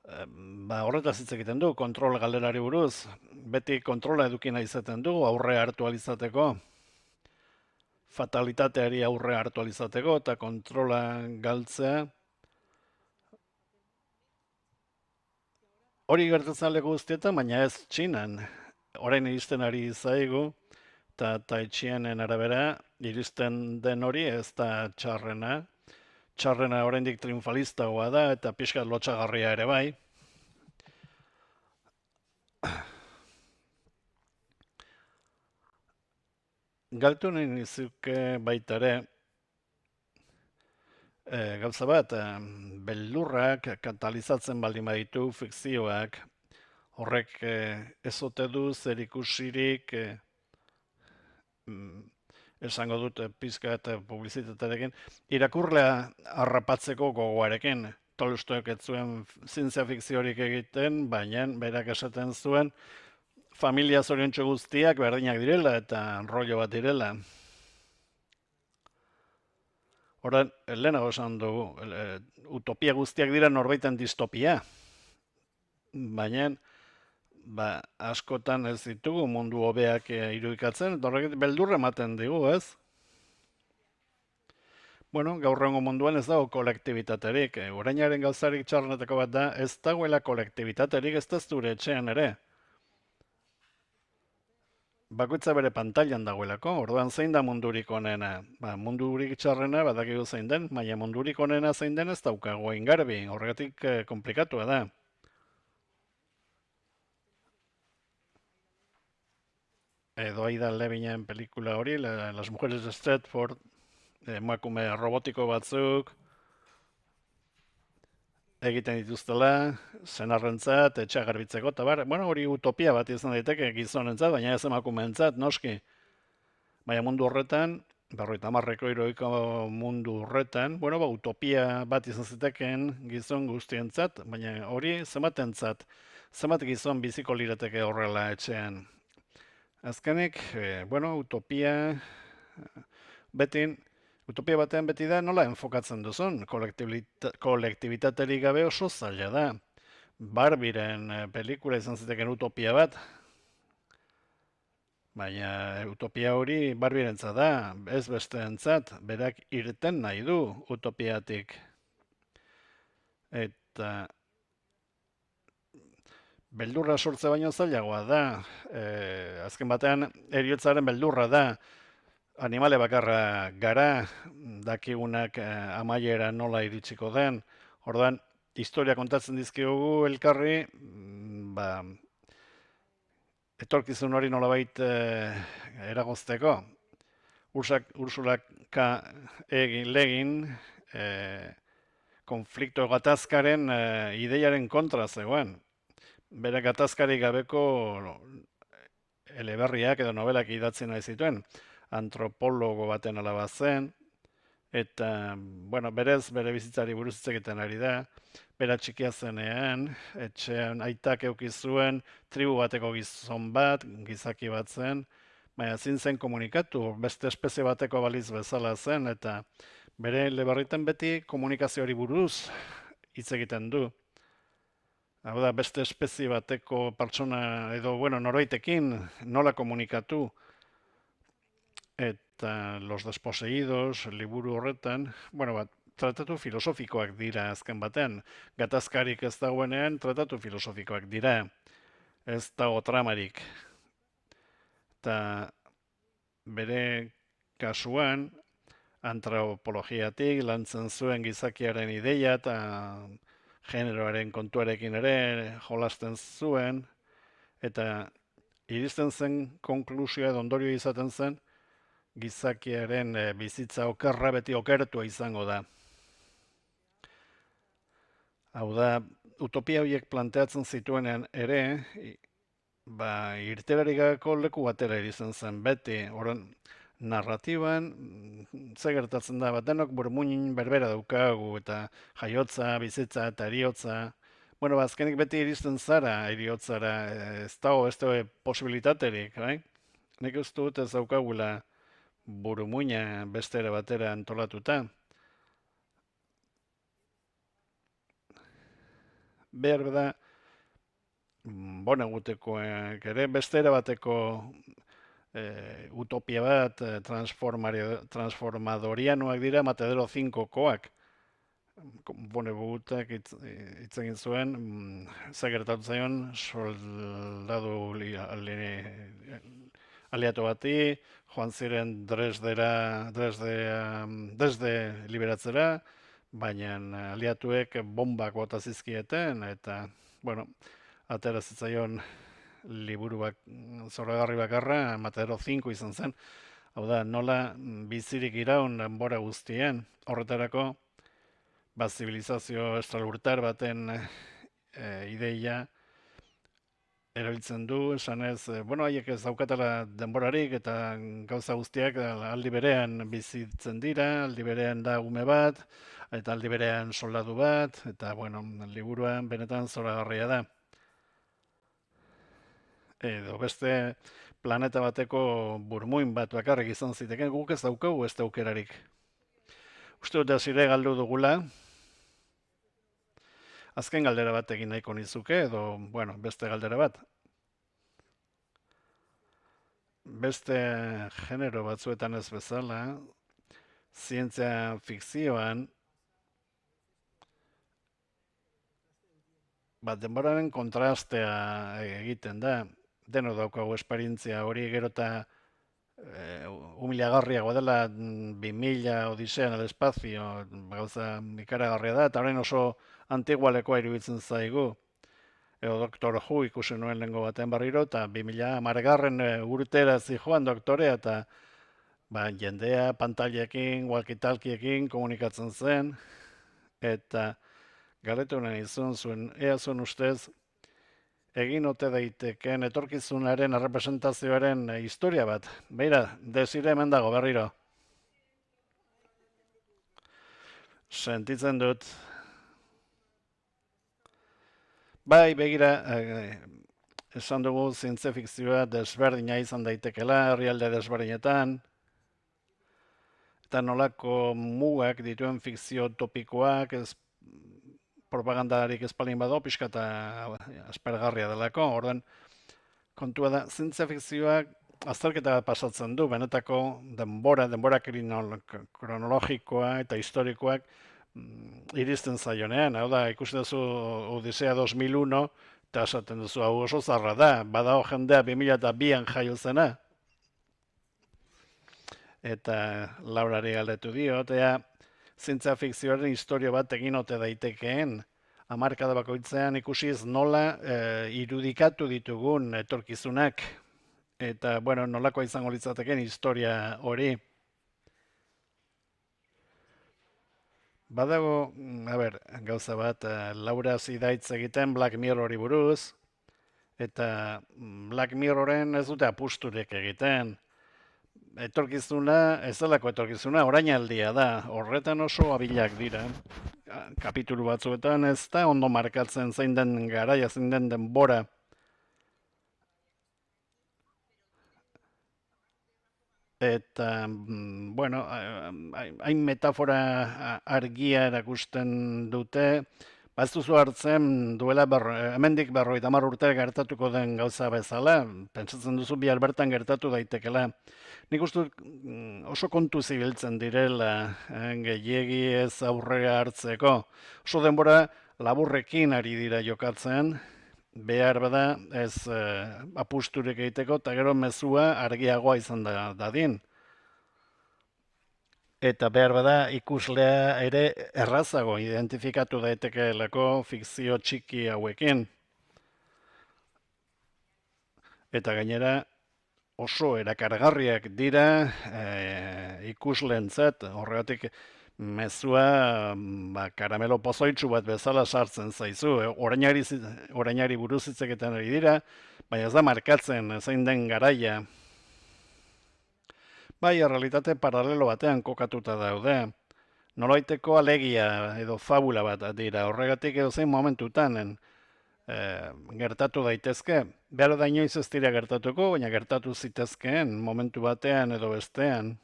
horretaz hitz egiten du, kontrol galderari buruz. Beti kontrola edukina izaten du, aurre hartu alizateko, fatalitateari aurre hartu alizateko, eta kontrola galtzea. Hori gertatzen leku guztietan, baina ez Txinan. Orain iristen ari zaigu, eta Taichienen arabera, iristen den hori ez da txarrena. Txarrena oraindik triunfalistagoa da, eta pixkat lotxagarria ere bai. Galtu nahi nizuke baita ere, gauza bat, beldurrak katalizatzen baldin baditu fikzioak, horrek ez ote du zer ikusirik, esango dut pizka eta publizitatearekin, irakurlea harrapatzeko gogoarekin. Tolstoyk ez zuen zientzia fikziorik egiten, baina berak esaten zuen familia zoriontsu guztiak berdinak direla eta rollo bat direla. Horan, lehenago esan dugu, utopia guztiak dira norbaiten distopia. Baina, askotan ez ditugu mundu hobeak irudikatzen, eta horrek beldurra ematen digu, ez? Bueno, gaur egungo munduan ez dago kolektibitaterik. Orainaren gauzarik txarrenetako bat da, ez dagoela kolektibitaterik, ez da zure etxean ere. Bakoitza bere pantailan dagoelako, orduan zein da mundurik onena? Mundurik txarrena badakigu zein den, baina mundurik onena zein den ez daukago hain garbi, horregatik komplikatua da. Edo Aida Levinen pelikula hori, Las Mujeres de Stratford, emakume robotiko batzuk egiten dituztela, senarrentzat, etxea garbitzeko, eta bueno, hori utopia bat izan daiteke gizonentzat, baina ez emakumeentzat, noski. Baina mundu horretan, 50 hirurogeiko mundu horretan, bueno, utopia bat izan zitekeen gizon guztientzat, baina hori zenbatentzat, zenbat gizon biziko lirateke horrela etxean. Azkenik, utopia batean beti da nola enfokatzen duzun, kolektibitaterik gabe oso zaila da. Barbiren pelikula izan ziteken utopia bat, baina utopia hori Barbirentzat da, ez besteentzat, berak irten nahi du utopiatik. Eta beldurra sortze baino zailagoa da, azken batean heriotzaren beldurra da, animale bakarra gara, dakigunak amaiera nola iritsiko den, orduan historia kontatzen dizkiogu elkarri, etorkizun hori nolabait eragozteko. Ursula K. Legin konflikto gatazkaren ideiaren kontra zegoen. Bere gatazkarik gabeko eleberriak edo novelak idatzi nahi zituen, antropologo baten alaba zen, eta, berez bere bizitzari buruz hitz egiten ari da, bera txikia zenean, etxean aitak eduki zuen, tribu bateko gizon bat, gizaki bat zen, baina ezin zen komunikatu, beste espezie bateko baliz bezala zen, eta bere eleberritan beti komunikazioari buruz hitz egiten du. Hau da, beste espezie bateko pertsona edo, norbaitekin nola komunikatu. eta Los Desposeídos liburu horretan, bueno, tratatu filosofikoak dira azken batean. Gatazkarik ez dagoenean, tratatu filosofikoak dira. Ez dago tramarik. Eta bere kasuan, antropologiatik lantzen zuen gizakiaren ideia eta generoaren kontuarekin ere jolasten zuen, eta iristen zen konklusioa edo ondorio izaten zen, gizakiaren bizitza okerra beti okertua izango da. Hau da, utopia horiek planteatzen zituenean ere, irteerarik gabeko leku batera iristen zen beti, oran narratiban, ze gertatzen da, denok burmuin berbera daukagu, eta jaiotza, bizitza eta eriotza. Bueno, azkenik beti iristen zara eriotzara, ez dago beste posibilitaterik, bai? Nik uste dut ez daukagula burmuina bestera batera antolatuta. Behar da, bona gutekoek ere bestera bateko utopia bat, transformadorianuak dira, Matadero 5koak. Bone gutek hitz egin zuen, ze gertatu zaion soldadu aliatu bati, joan ziren Dresde liberatzera, baina aliatuek bombak bota zizkieten, eta, bueno, atera zitzaion liburuak zoragarri bakarra, Matadero 5 izan zen. Hau da, nola bizirik iraun denbora guztien, horretarako, zibilizazio estralurtar baten ideia erabiltzen du, esanez, bueno, haiek ez daukatela denborarik eta gauza guztiak aldi berean bizitzen dira, aldi berean da ume bat, eta aldi berean soldadu bat, eta, bueno, liburuan benetan zoragarria da. Edo beste planeta bateko burmuin bat bakarrik izan ziteken, guk ez daukagu ez aukerarik. Uste dut zire galdu dugula. Azken galdera bat egin nahiko nizuke, edo, bueno, beste galdera bat. Beste genero batzuetan ez bezala, zientzia fikzioan, denboraren kontrastea egiten da. Deno daukagu esperientzia hori gero eta humilagarriagoa dela 2000 Odisean al Espazio, gauza ikaragarria da, eta horren oso antigualekoa iruditzen zaigu. Edo Doctor Who ikusi nuen lehengo baten barriro, eta 2010 urtera zijoan doktorea, eta jendea pantailekin, walkie-talkiekin komunikatzen zen, eta galdetu nahi zuen, ea zuen ustez, egin ote daiteken etorkizunaren errepresentazioaren historia bat. Beira, desire hemen dago berriro. Sentitzen dut. Bai, begira, esan dugu zientzia fikzioa desberdina izan daitekela, herrialde desberdinetan, eta nolako mugak dituen fikzio topikoak, propagandarik espalin bado, pixka eta aspergarria delako. Orduan, kontua da, zientzia fikzioak azterketa pasatzen du, benetako denbora kronologikoa eta historikoak iristen zaionean. Hau da, ikusi duzu Odisea 2001, eta esaten duzu hau oso zarra da, badao jendea 2002an jaio zena. Eta Laurari galdetu dio, eta zientzia fikzioaren historia bat egin ote daitekeen, hamarkada bakoitzean ikusiz nola irudikatu ditugun etorkizunak, eta, bueno, nolakoa izango litzateken historia hori. Badago, gauza bat, Laura zidaitz egiten Black Mirrori buruz, eta Black Mirroren ez dute apusturek egiten. Etorkizuna, ez delako etorkizuna, orainaldia da, horretan oso abilak dira. Kapitulu batzuetan ez da ondo markatzen zein den garaia, zein den denbora. Eta, bueno, hain metafora argia erakusten dute, Ez duzu hartzen duela hemendik 50 urte gertatuko den gauza bezala, pentsatzen duzu bihar bertan gertatu daitekela. Nik uste dut oso kontu zibiltzen direla gehiegi ez aurrea hartzeko. Oso denbora laburrekin ari dira jokatzen, behar bada ez apusturik egiteko, eta gero mezua argiagoa izan dadin. Eta behar bada ikuslea ere errazago identifikatu daitekeelako fikzio txiki hauekin. Eta gainera oso erakargarriak dira ikusleentzat, horregatik mezua karamelo pozoitsu bat bezala sartzen zaizu. Orainari buruz hitzeketan ari dira, baina ez da markatzen zein den garaia. Bai, realitate paralelo batean kokatuta daude. Nolaiteko alegia edo fabula bat dira, horregatik edo zein momentutan gertatu daitezke. Behar da inoiz ez dira gertatuko, baina gertatu zitezkeen momentu batean edo bestean.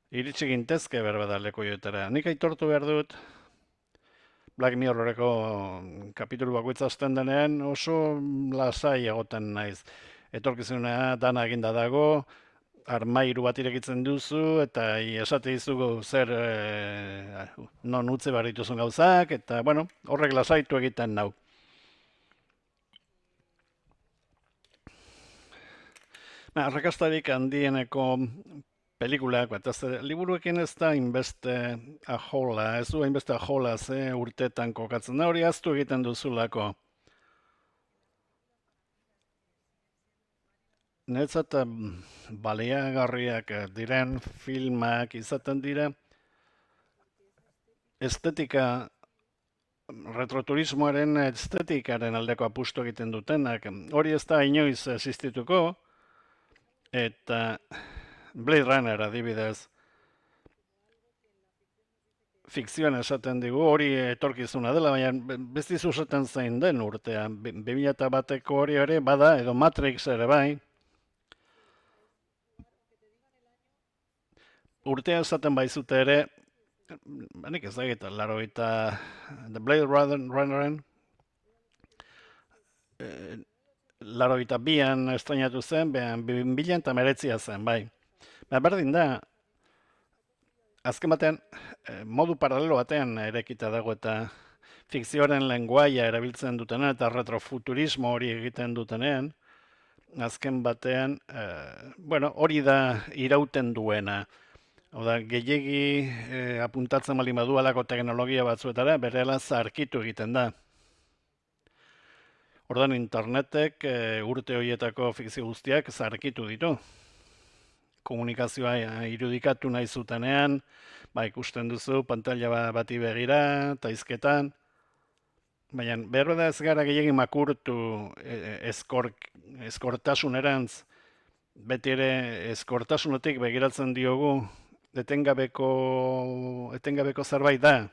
Iritsi gintezke berbada lekoiotara. Nik aitortu behar dut, Black Mirroreko kapitulu bakoitza hasten denean oso lasai egoten naiz. Etorkizuna dana eginda dago, armairu bat irekitzen duzu, eta esate dizugu zer non utzi behar dituzun gauzak, eta bueno, horrek lasaitu egiten nau. Arrakastarik handieneko pelikulak, bat ez liburuekin ez da hainbeste ahola, ez du hainbeste ahola ze urtetan kokatzen da, hori aztu egiten duzulako. Niretzat baliagarriak diren filmak izaten dira estetika, retroturismoaren estetikaren aldeko apustu egiten dutenak. Hori ez da inoiz existituko, eta Blade Runner adibidez, fikzioan esaten digu, hori etorkizuna dela, baina bestizu esaten zein den urtean. 2001ko hori ere bada, edo Matrix ere bai. Urtea esaten baizute ere, nik ez dakit, The Blade Runneren, 82an estrenatu zen, 2019 zen, bai. Berdin da, azken batean, modu paralelo batean erekita dago eta fikzioaren lenguaia erabiltzen dutenean eta retrofuturismo hori egiten dutenean, azken batean, hori da irauten duena. Hau da, gehiegi apuntatzen baldin badu alako teknologia batzuetara, berela zarkitu egiten da. Ordan internetek urte horietako fikzio guztiak zarkitu ditu. Komunikazioa irudikatu nahi zutenean, ikusten duzu pantalla bati begira, taizketan. Baina behar da ez gara gehiegi makurtu eskortasunerantz, beti ere eskortasunetik begiratzen diogu, etengabeko zerbait da.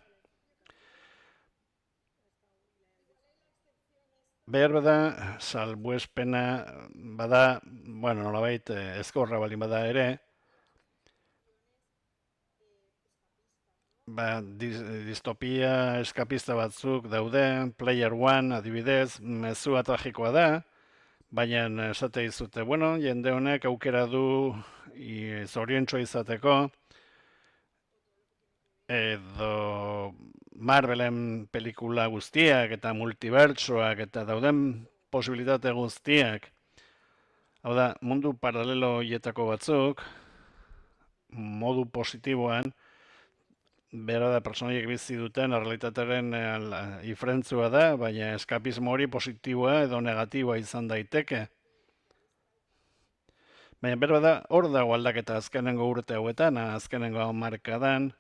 Behar bada, salbuespena bada, nolabait eskorra baldin bada ere, distopia eskapista batzuk daude, Player One adibidez, mezua tragikoa da, baina esate dizute, jende honek aukera du zoriontsuo izateko, edo Marvelen pelikula guztiak eta multibertsoak eta dauden posibilitate guztiak. Hau da, mundu paralelo hietako batzuk, modu positiboan, bera da personaiek bizi duten errealitatearen ifrentzua da, baina eskapismo hori positiboa edo negatiboa izan daiteke. Baina bera da, hor dago aldaketa azkenengo urte hauetan, azkenengo hamarkadan,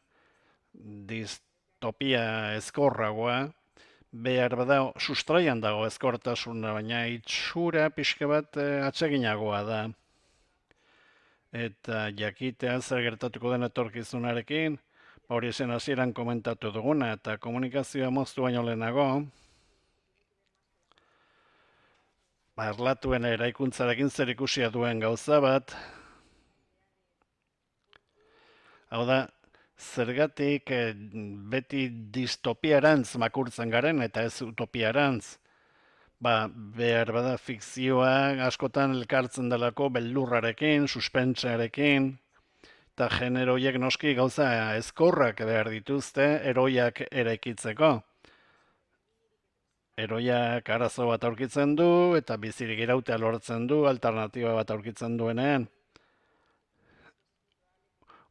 distopia eskorragoa, behar bada sustraian dago eskortasuna, baina itxura pixka bat atseginagoa da. Eta jakitea zer gertatuko den etorkizunarekin, hori zen hasieran komentatu duguna, eta komunikazioa moztu baino lehenago, erlatuen eraikuntzarekin zer ikusia duen gauza bat, hau da, Zergatik beti distopiarantz makurtzen garen eta ez utopiarantz. Behar bada fikzioa askotan elkartzen delako beldurrarekin, suspentsarekin, eta generoiek noski gauza ezkorrak behar dituzte eroiak eraikitzeko. Eroiak arazo bat aurkitzen du eta bizirik irautea lortzen du, alternatiba bat aurkitzen duenean.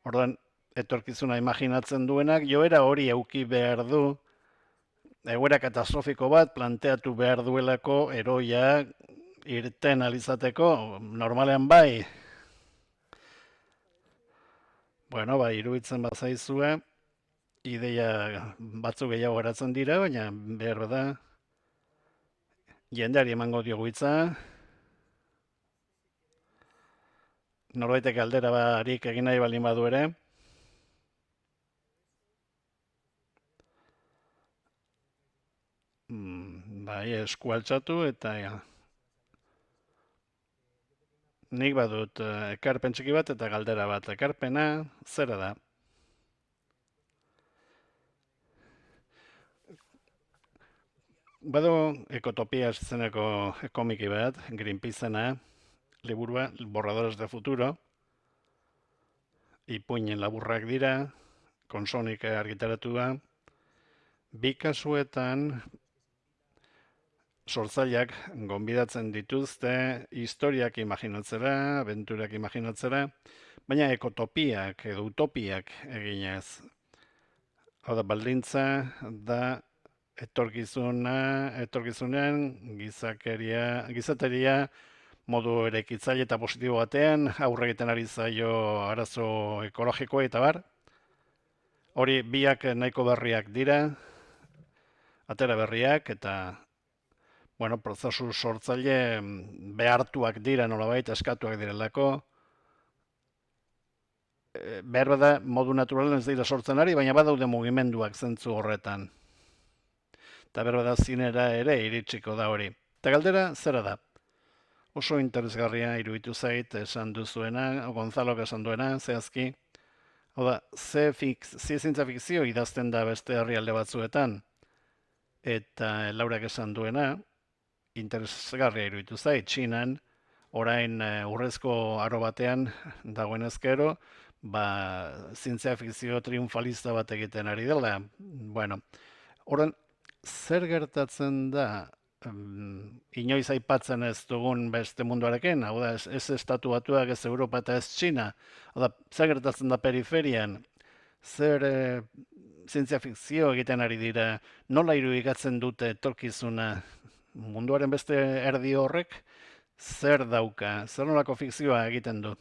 Orduan, etorkizuna imaginatzen duenak joera hori eduki behar du, egoera katastrofiko bat planteatu behar duelako eroia irten alizateko, normalean bai. Bueno, iruditzen bazaizue, ideia batzuk gehiago geratzen dira, baina behar bada, jendeari emango diogu hitza, norbaitek galdera barik egin nahi baldin badu ere, esku altxatu eta nik badut ekarpen txiki bat eta galdera bat. Ekarpena, zera da? Bado Ekotopia izeneko komiki bat, Greenpeacena, liburua, Borradores de Futuro, ipuinen laburrak dira, Konsonik argitaratua, bi kasuetan sortzaileak gonbidatzen dituzte historiak imaginatzera, abenturak imaginatzera, baina ekotopiak edo utopiak eginez. Hau da, baldintza da etorkizunean gizateria modu eraikitzaile eta positibo batean aurre egiten ari zaio arazo ekologikoa eta bar. Hori biak nahiko berriak dira, atera berriak eta prozesu sortzaile behartuak dira nolabait, eskatuak direlako. Behar bada modu naturalen ez dira sortzen ari, baina badaude mugimenduak zentzu horretan. Eta behar bada zinera ere iritsiko da hori. Eta galdera, zera da? Oso interesgarria iruditu zait esan duzuena, Gonzalok esan duena, zehazki. Hau da, ze zientza fikzio idazten da beste herrialde batzuetan. Eta Laurak esan duena, interesgarria iruditu zait, Txinan, orain urrezko aro batean dagoen ezkero, zientzia fikzio triunfalista bat egiten ari dela. Orain, zer gertatzen da inoiz aipatzen ez dugun beste munduarekin, hau da, ez estatu batuak, ez Europa eta ez Txina, hau da, zer gertatzen da periferian, zer zientzia fikzio egiten ari dira, nola irudikatzen dute etorkizuna munduaren beste erdi horrek, zer dauka, zer nolako fikzioa egiten du.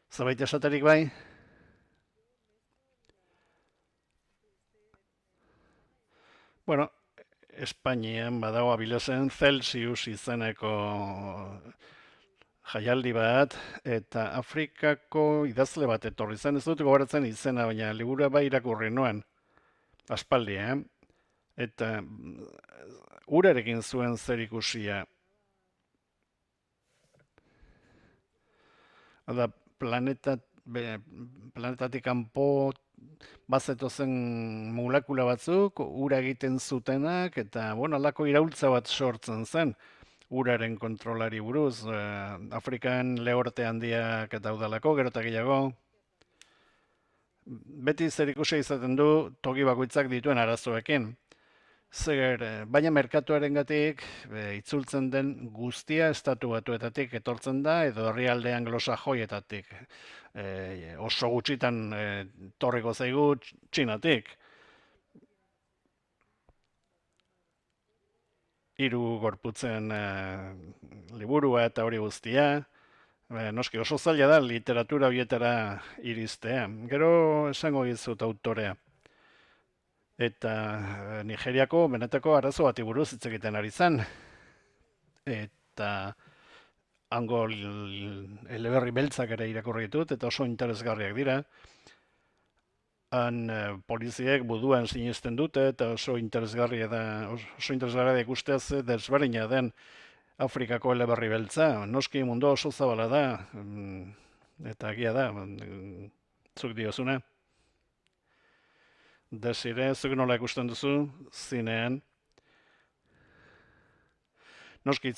Zerbait esaterik bai? Espainian badago Abilesen Celsius izeneko jaialdi bat, eta Afrikako idazle bat etorri zen, ez dut gogoratzen izena, baina liburua bai irakurri nuen, aspaldi, Eta urarekin zuen zer ikusia. Da, planetatik kanpo bazetozen molekula batzuk, ura egiten zutenak, eta, alako iraultza bat sortzen zen, uraren kontrolari buruz, Afrikan lehorte handiak eta udalako, gero eta gehiago. Beti zer ikusia izaten du toki bakoitzak dituen arazoekin. Baina merkatuarengatik itzultzen den guztia estatu batuetatik etortzen da, edo herrialde anglosajoietatik. Oso gutxitan torriko zaigu Txinatik. 3 gorputzen liburua eta hori guztia. Noski oso zaila da literatura horietara iristea. Gero esango dizut autorea. Eta Nigeriako benetako arazo bati buruz hitz egiten ari zen. Eta hango eleberri beltzak ere irakurri ditut, eta oso interesgarriak dira. Han poliziek buduan sinesten dute, eta oso interesgarria da ikustea ze desberdina den Afrikako eleberri beltza. Noski mundu oso zabala da. eta egia da, zuk diozuna. Desire, zuk nola ikusten duzu, zinean. Noski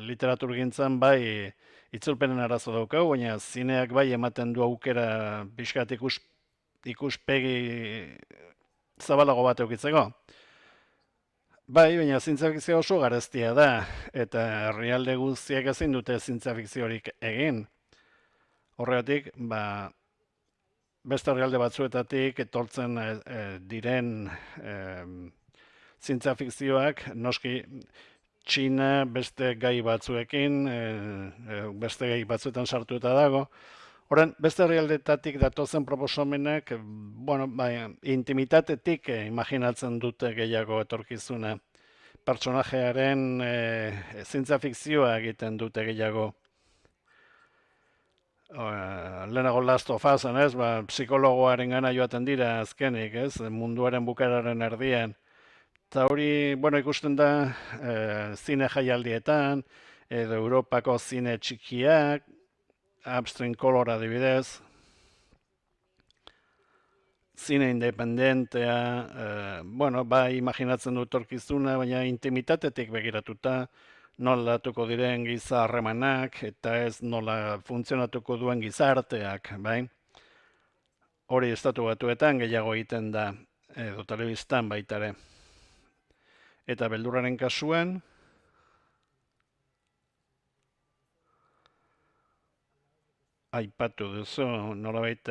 literaturgintzan bai itzulpenen arazo daukau, baina zineak bai ematen du aukera pixkat ikuspegi zabalago bat eukitzeko. Bai, baina zientzia fikzioa oso gareztia da, eta herrialde guztiak ezin dute zientzia fikziorik egin. Horregatik, beste herrialde batzuetatik etortzen diren zientzia fikzioak, noski Txina beste gai batzuekin, beste gai batzuetan sartueta dago. Horren, beste herrialdetatik datozen proposamenak, intimitatetik imaginatzen dute gehiago etorkizuna. Pertsonajearen zientzia fikzioa egiten dute gehiago. Lehenago Last of Us, psikologoaren gana joaten dira azkenik, munduaren bukararen erdian. Eta hori, ikusten da zine jaialdietan, edo Europako zine txikiak, Upstream Color adibidez, zine independentea, bai imaginatzen dut etorkizuna, baina intimitatetik begiratuta, nola datuko diren giza harremanak, eta ez nola funtzionatuko duen gizarteak, bai? Hori Estatu Batuetan gehiago egiten da, edo telebistan baita ere. Eta beldurraren kasuan, aipatu duzu, nolabait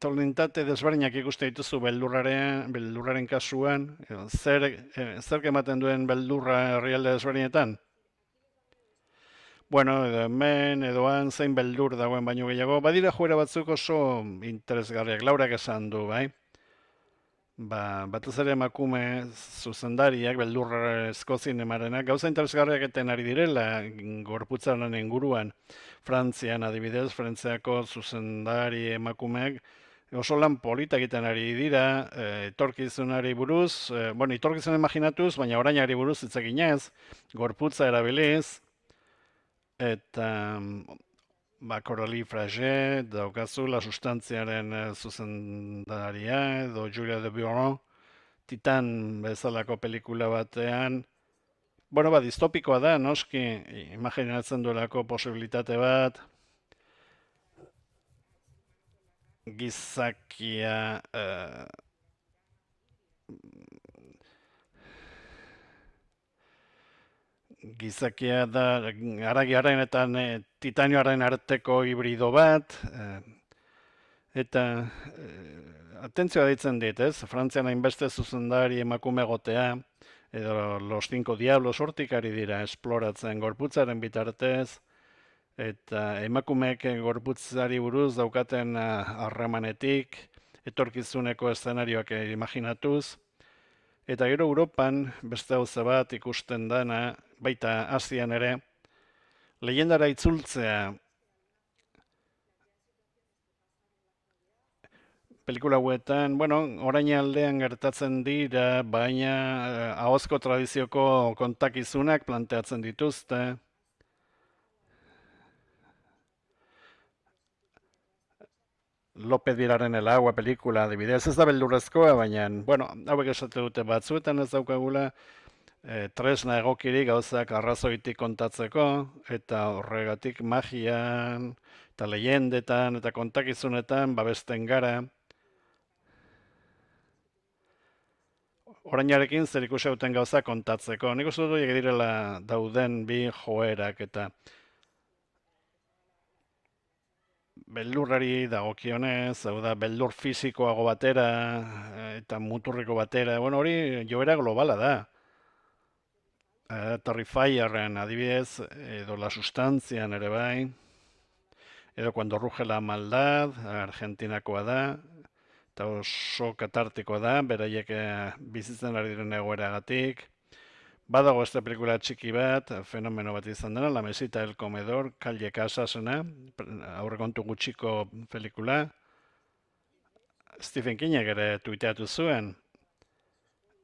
tolinitate desberdinak ikuste dituzu beldurraren kasuan, zer ematen duen beldurra herrialde desberdinetan? Edo hemen, edo han, zein beldur dagoen baino gehiago. Badira joera batzuk oso interesgarriak, Laurak esan du, bai? Batez ere emakume zuzendariak, beldurrezko zinemarenak, gauza interesgarriak eten ari direla gorputzaren inguruan. Frantzian adibidez, Frantziako zuzendari emakumeak oso lan polita egiten ari dira, etorkizunari buruz, etorkizun imaginatuz, baina orainari buruz hitz eginez, gorputza erabiliz, eta Coralie Frage, daukazu La Sustantziaren zuzendaria, edo Julia de Buron, Titan bezalako pelikula batean. Distopikoa da, noski, imaginatzen duelako posibilitate bat, gizakia da haragiaren eta titanioaren arteko hibrido bat, eta atentzioa ditzen dit, Frantzian hainbeste zuzendari emakume egotea, edo Los Cinco Diablos hortik ari dira esploratzen gorputzaren bitartez, eta emakumeek gorputzari buruz daukaten harremanetik, etorkizuneko eszenarioak imaginatuz, eta gero Europan beste gauza bat ikusten dana, baita Asian ere, leyendara itzultzea pelikula hauetan, orain aldean gertatzen dira, baina ahozko tradizioko kontakizunak planteatzen dituzte. Lope Diraren El Agua pelikula, adibidez, ez da beldurrezkoa, baina, hauek esate dute batzuetan ez daukagula, tresna egokirik gauzak arrazoitik kontatzeko, eta horregatik magian, eta leyendetan, eta kontakizunetan babesten gara. Orainarekin zer ikusi hauten gauza kontatzeko. Nik uste dut direla dauden bi joerak, eta beldurrari dagokionez, hau da, beldur fisikoago batera, eta muturriko batera, hori joera globala da. Terrifierren adibidez, edo La Sustantzian ere bai, edo Cuando ruge la maldad, Argentinakoa da, eta oso katartikoa da, beraiek bizitzen ari diren egoeragatik. Badago este pelikula txiki bat, fenomeno bat izan dena, La mesita del comedor, Calle Casasena, aurrekontu gutxiko pelikula. Stephen Kingek ere tuiteatu zuen.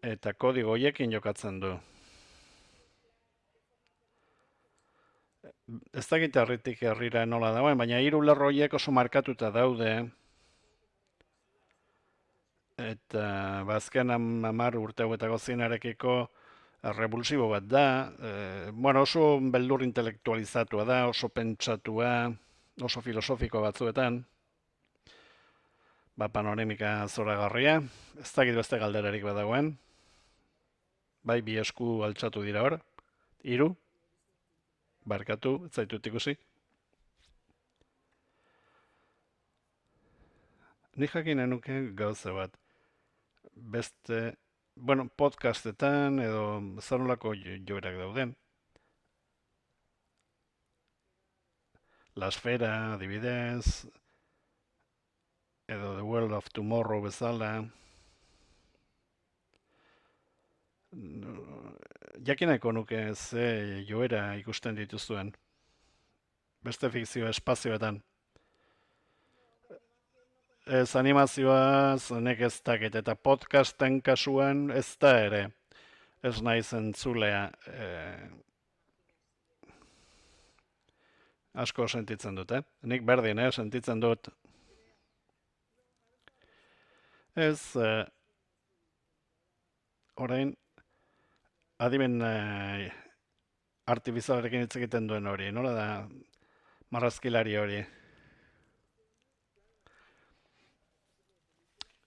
eta kodigo horiekin jokatzen du. Ez dakit herritik herrira nola dagoen, baina hiru lerro horiek oso markatuta daude. Eta bazken 10 urte hauetako zinearekiko revulsibo bat da. Bueno, oso beldur intelektualizatua da, oso pentsatua, oso filosofiko batzuetan. Panoramika zoragarria. Ez dakit beste galderarik badagoen. Bai, bi esku altxatu dira hor. 3. Barkatu, ez zaitut ikusi. Ni jakin nuke gauza bat. Beste, bueno, podcastetan edo zanolako joerak dauden. La Esfera, adibidez, edo The World of Tomorrow bezala. Jakineko nuke ze joera ikusten dituzuen. Beste fikzio espazioetan. Ez animazioa, zenek ez dakit, eta podcasten kasuan ez da ere. Ez nahi zentzulea. Asko sentitzen dut, Nik berdin, sentitzen dut. Ez, orain, adimen artifizialarekin hitz egiten duen hori, nola da marrazkilari hori.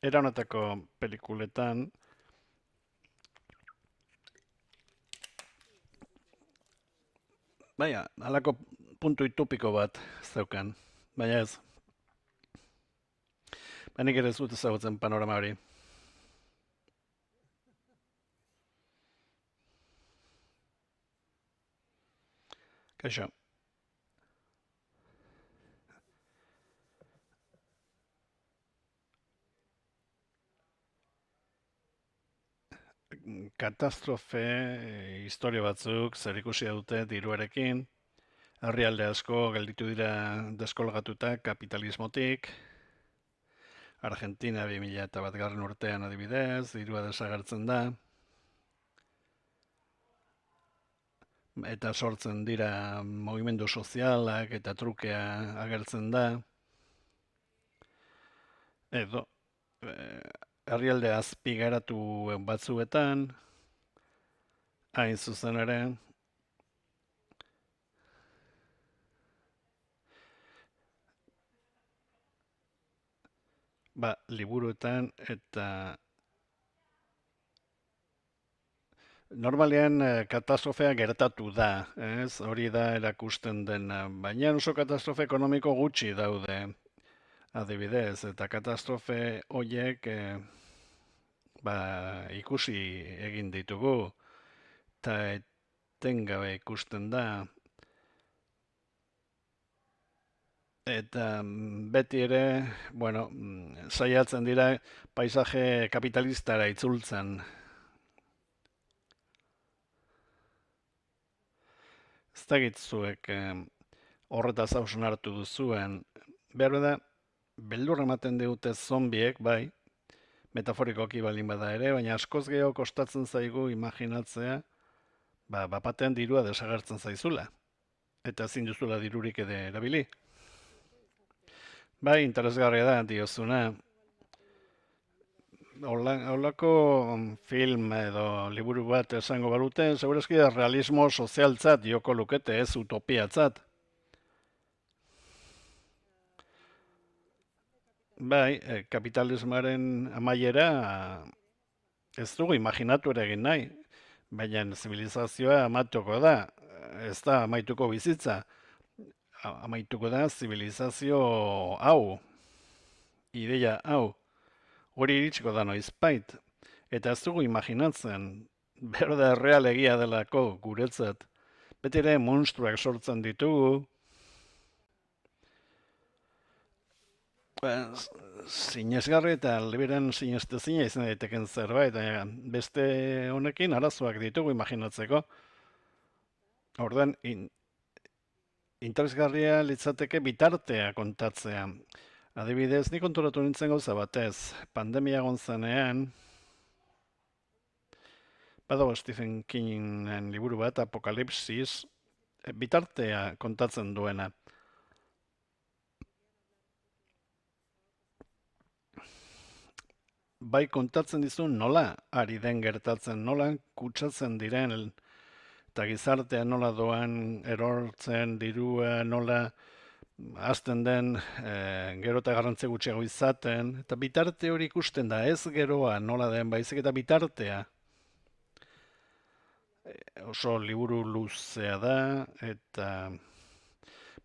Era honetako pelikuletan baina, halako puntu itupiko bat zeukan, baina ez. Nik ere ez dut ezagutzen panorama hori. Kaixo. Katastrofe historia batzuk zerikusia dute diruarekin. Herrialde asko gelditu dira deskolgatuta kapitalismotik. Argentina 2001 urtean adibidez, dirua desagertzen da. Eta sortzen dira mugimendu sozialak eta trukea agertzen da. Edo, herrialde azpigaratu batzuetan, hain zuzen ere, liburuetan eta normalean katastrofea gertatu da, ez? Hori da erakusten dena, baina oso katastrofe ekonomiko gutxi daude. Adibidez, eta katastrofe horiek ikusi egin ditugu, eta etengabe ikusten da. Eta beti ere, bueno, saiatzen dira paisaje kapitalistara itzultzen. Ez dakit zuek horretaz hausnartu duzuen, behar da, beldur ematen digute zombiek, bai, metaforikoki balin bada ere, baina askoz gehiago kostatzen zaigu imaginatzea, bapatean dirua desagertzen zaizula. Eta ezin duzula dirurik ere erabili. Bai, interesgarria da, diozuna. Holako film edo liburu bat esango balute, segurazki realismo sozialtzat joko lukete, ez utopiatzat. Bai, kapitalismoaren amaiera ez dugu imaginatu ere egin nahi, baina zibilizazioa amatuko da, ez da amaituko bizitza, amaituko da zibilizazio hau, ideia hau, hori iritsiko da noizbait, eta ez dugu imaginatzen, behar da real egia delako guretzat, beti ere monstruak sortzen ditugu, sinesgarri eta liberan sinestezina izan daiteken zerbait, beste honekin arazoak ditugu imaginatzeko. Orduan, interesgarria litzateke bitartea kontatzea. Adibidez, ni konturatu nintzen gauza batez, pandemia gonzanean, Badago Stephen Kingen liburu bat, Apokalipsis, bitartea kontatzen duena. Bai kontatzen dizu nola ari den gertatzen, nola kutsatzen diren, eta gizartea nola doan erortzen dirua, nola hazten den gero eta garrantzi gutxiago izaten, eta bitarte hori ikusten da, ez geroa nola den, baizik eta bitartea. Oso liburu luzea da, eta,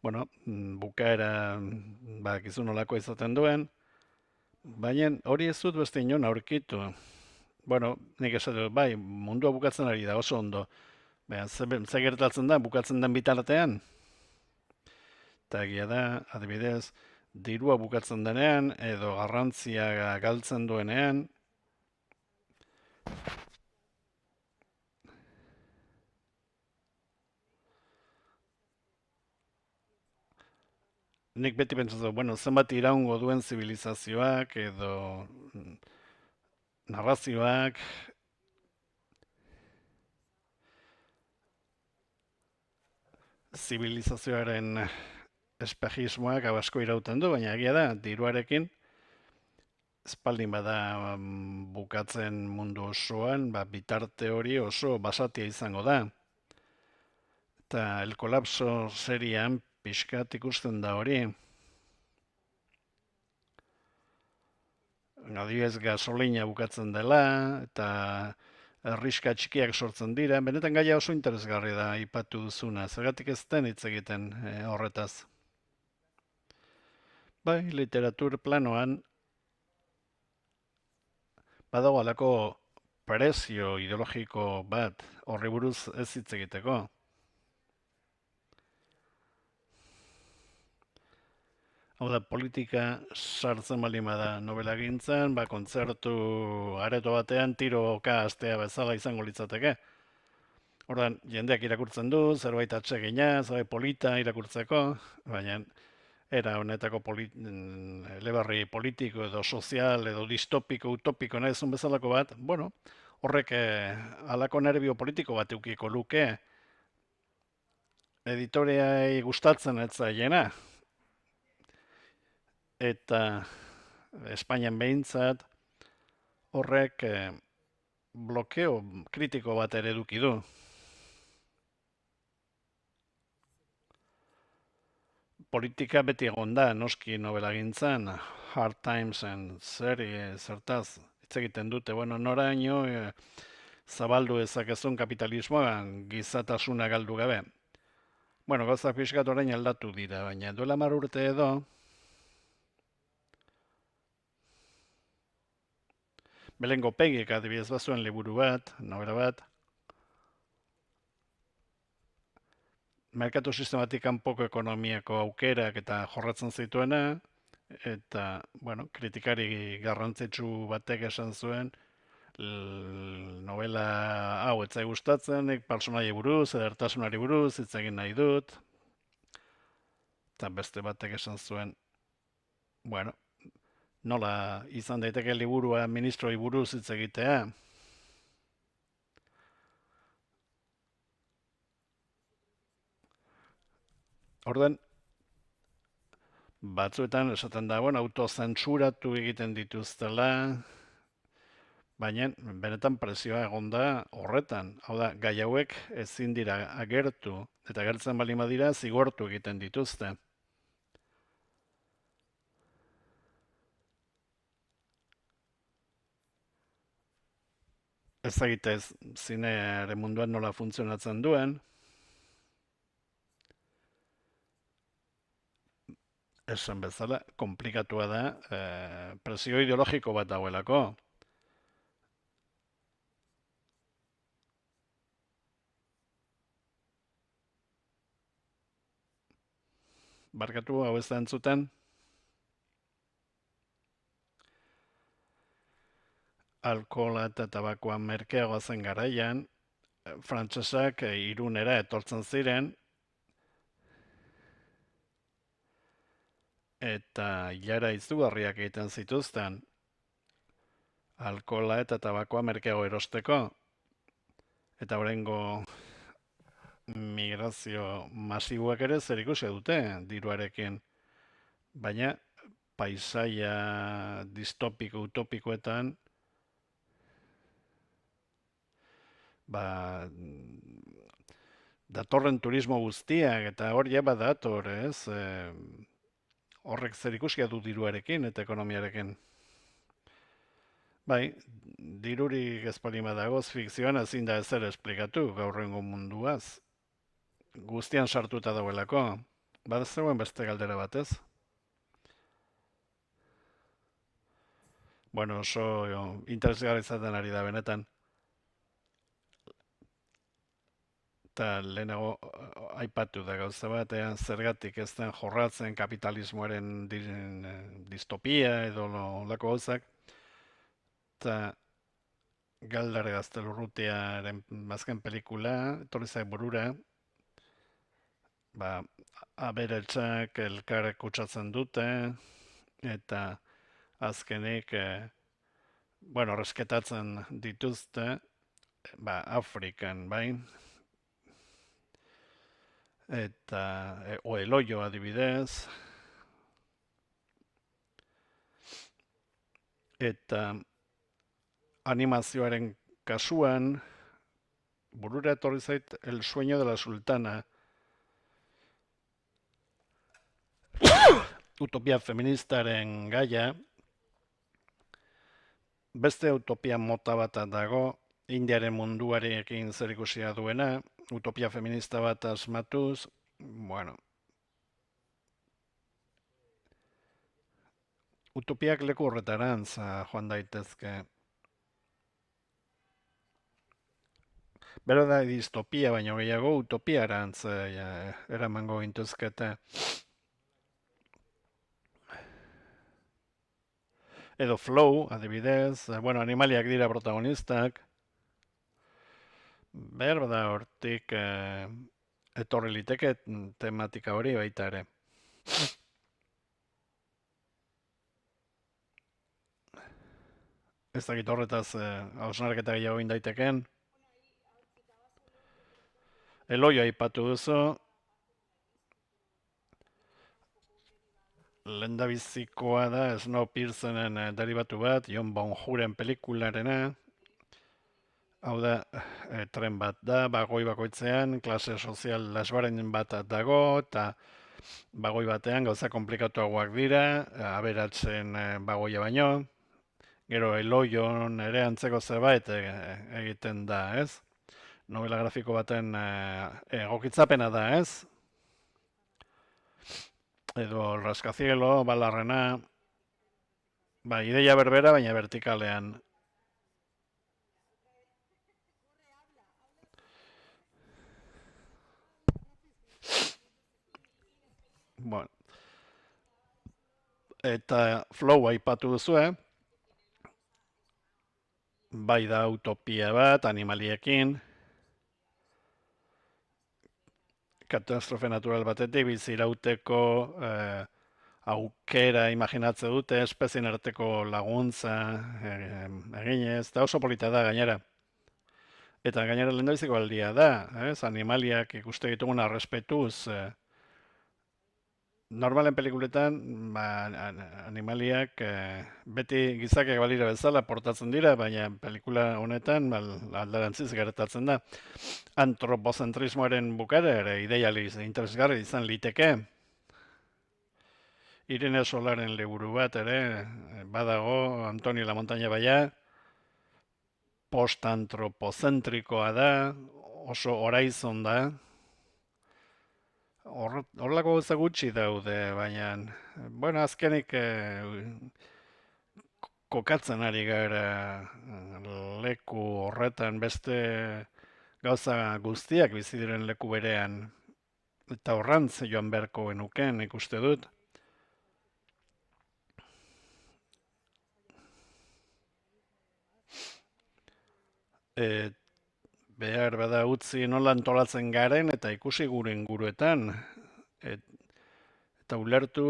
bueno, bukaera badakizu nolako izaten duen, baina hori ez dut beste inon aurkitu. Bueno, nik esatu, bai, mundua bukatzen ari da oso ondo. Baina, ze gertatzen da, bukatzen den bitartean? Eta egia da, adibidez, dirua bukatzen denean, edo garrantzia galtzen duenean, nik beti pentsatzen, bueno, zenbat iraungo duen zibilizazioak, edo narrazioak, zibilizazioaren espejismoak hau asko irauten du, baina egia da, diruarekin, espaldin bada bukatzen mundu osoan, bitarte hori oso basatia izango da. Eta El Kolapso serian pixkat ikusten da hori. Adibidez gasolina bukatzen dela, eta herriska txikiak sortzen dira. Benetan gaia oso interesgarri da aipatu duzuna. Zergatik ez den hitz egiten horretaz. Bai, literatur planoan badago halako prezio ideologiko bat horri buruz ez hitz egiteko. Hau da, politika sartzen baldin bada novela gintzen, kontzertu areto batean tiroka astea bezala izango litzateke. Ordan jendeak irakurtzen du, zerbait atsegina, zerbait polita irakurtzeko, baina era honetako eleberri politiko edo sozial edo distopiko, utopiko nahi zuen bezalako bat, bueno, horrek halako nerbio politiko bat eukiko luke, editoreai gustatzen ez zaiena, eta Espainian behintzat horrek blokeo kritiko bat ere eduki du. Politika beti egon da, noski novela gintzen, Hard Times and zertaz hitz egiten dute, bueno, noraino zabaldu ezakezun kapitalismoa gizatasuna galdu gabe. Bueno, gauza pixkat orain aldatu dira, baina duela 10 urte edo, Belengo Pegik adibidez bazuen liburu bat, novela bat, merkatu sistematik kanpoko ekonomiako aukerak eta jorratzen zituena, eta, bueno, kritikari garrantzitsu batek esan zuen, novela hau etzai gustatzen, personaia buruz, edertasunari buruz, hitz egin nahi dut, eta beste batek esan zuen, bueno, nola izan daiteke liburua ministroi buruz hitz egitea. Orduan, batzuetan esaten da, bueno, autozentsuratu egiten dituztela, baina benetan presioa egon da horretan. Hau da, gai hauek ezin dira agertu, eta agertzen baldin badira zigortu egiten dituzte. Ez egitez zinearen munduan nola funtzionatzen duen, esan bezala, komplikatua da, presio ideologiko bat dagoelako. Barkatu hau ez da entzuten. Alkohola eta tabakoa merkeagoa zen garaian, frantsesak Irunera etortzen ziren, eta jara izugarriak egiten zituzten alkohola eta tabakoa merkeago erosteko. eta oraingo migrazio masiboak ere zer ikusi dute diruarekin, baina paisaia distopiko utopikoetan ba, datorren turismo guztiak eta hor ja badator, ez? Horrek zer ikusia du diruarekin eta ekonomiarekin. Bai, dirurik ez baldin badagoz fikzioan ezin da ezer esplikatu gaur egungo munduaz. Guztian sartuta dagoelako. Bada zegoen beste galdera batez. Bueno, oso interesgarri izaten ari da benetan. Eta lehenago aipatu da gauza batean zergatik ez den jorratzen kapitalismoaren distopia edo olako gauzak. Eta Galdare Gaztelurrutiaren azken pelikula, etorri zait burura, ba, aberatsak elkar kutsatzen dute, eta azkenik, bueno, resketatzen dituzte, ba, Afrikan, bai, eta Oeloio adibidez, eta animazioaren kasuan, burura etorri zait El sueño de la sultana, utopia feministaren gaia, beste utopia mota bat dago, Indiaren munduarekin zerikusia duena, utopia feminista bat asmatuz, bueno, utopiak leku horretarantz joan daitezke. Bera da distopia, baina gehiago utopiarantz eramango gintuzkete. Edo Flow, adibidez, bueno, animaliak dira protagonistak. Behar da hortik etorri liteke tematika hori baita ere. Ez dakit horretaz hausnarketa gehiago indaiteken. Eloio aipatu duzu. Lehendabizikoa da Snowpierceren deribatu bat, Jon Bonjuren pelikularena. Hau da, tren bat da, bagoi bakoitzean, klase sozial lasbaren bat dago, eta bagoi batean gauza komplikatuagoak dira, aberatzen bagoia baino. Gero Eloion ere antzeko zerbait egiten da, ez? Novela grafiko baten egokitzapena da, ez? Edo Rascacielos, Balarrena, ba, ideia berbera, baina vertikalean. Bueno. Eta Flow aipatu duzue, bai da utopia bat, animaliekin, katastrofe natural batetik bizirauteko aukera imaginatze dute, espezien arteko laguntza eginez, eta oso polita da gainera. Eta gainera lehendabiziko aldia da, animaliak ikuste ditugun arrespetuz. Normalen pelikuletan, animaliak beti gizakiak balira bezala portatzen dira, baina pelikula honetan alderantziz gertatzen da. Antropozentrismoaren bukara ere ideiali interesgarri izan liteke. Irene Solaren liburu bat ere badago, Antoni La Montaña Baia, post-antropozentrikoa da, oso horaizon da. Horrelako gauza gutxi daude, baina, bueno, azkenik kokatzen ari gara leku horretan beste gauza guztiak bizi diren leku berean, eta horrantz joan beharko genuken ikuste dut. Behar bada utzi nola antolatzen garen eta ikusi gure inguruetan. Eta ulertu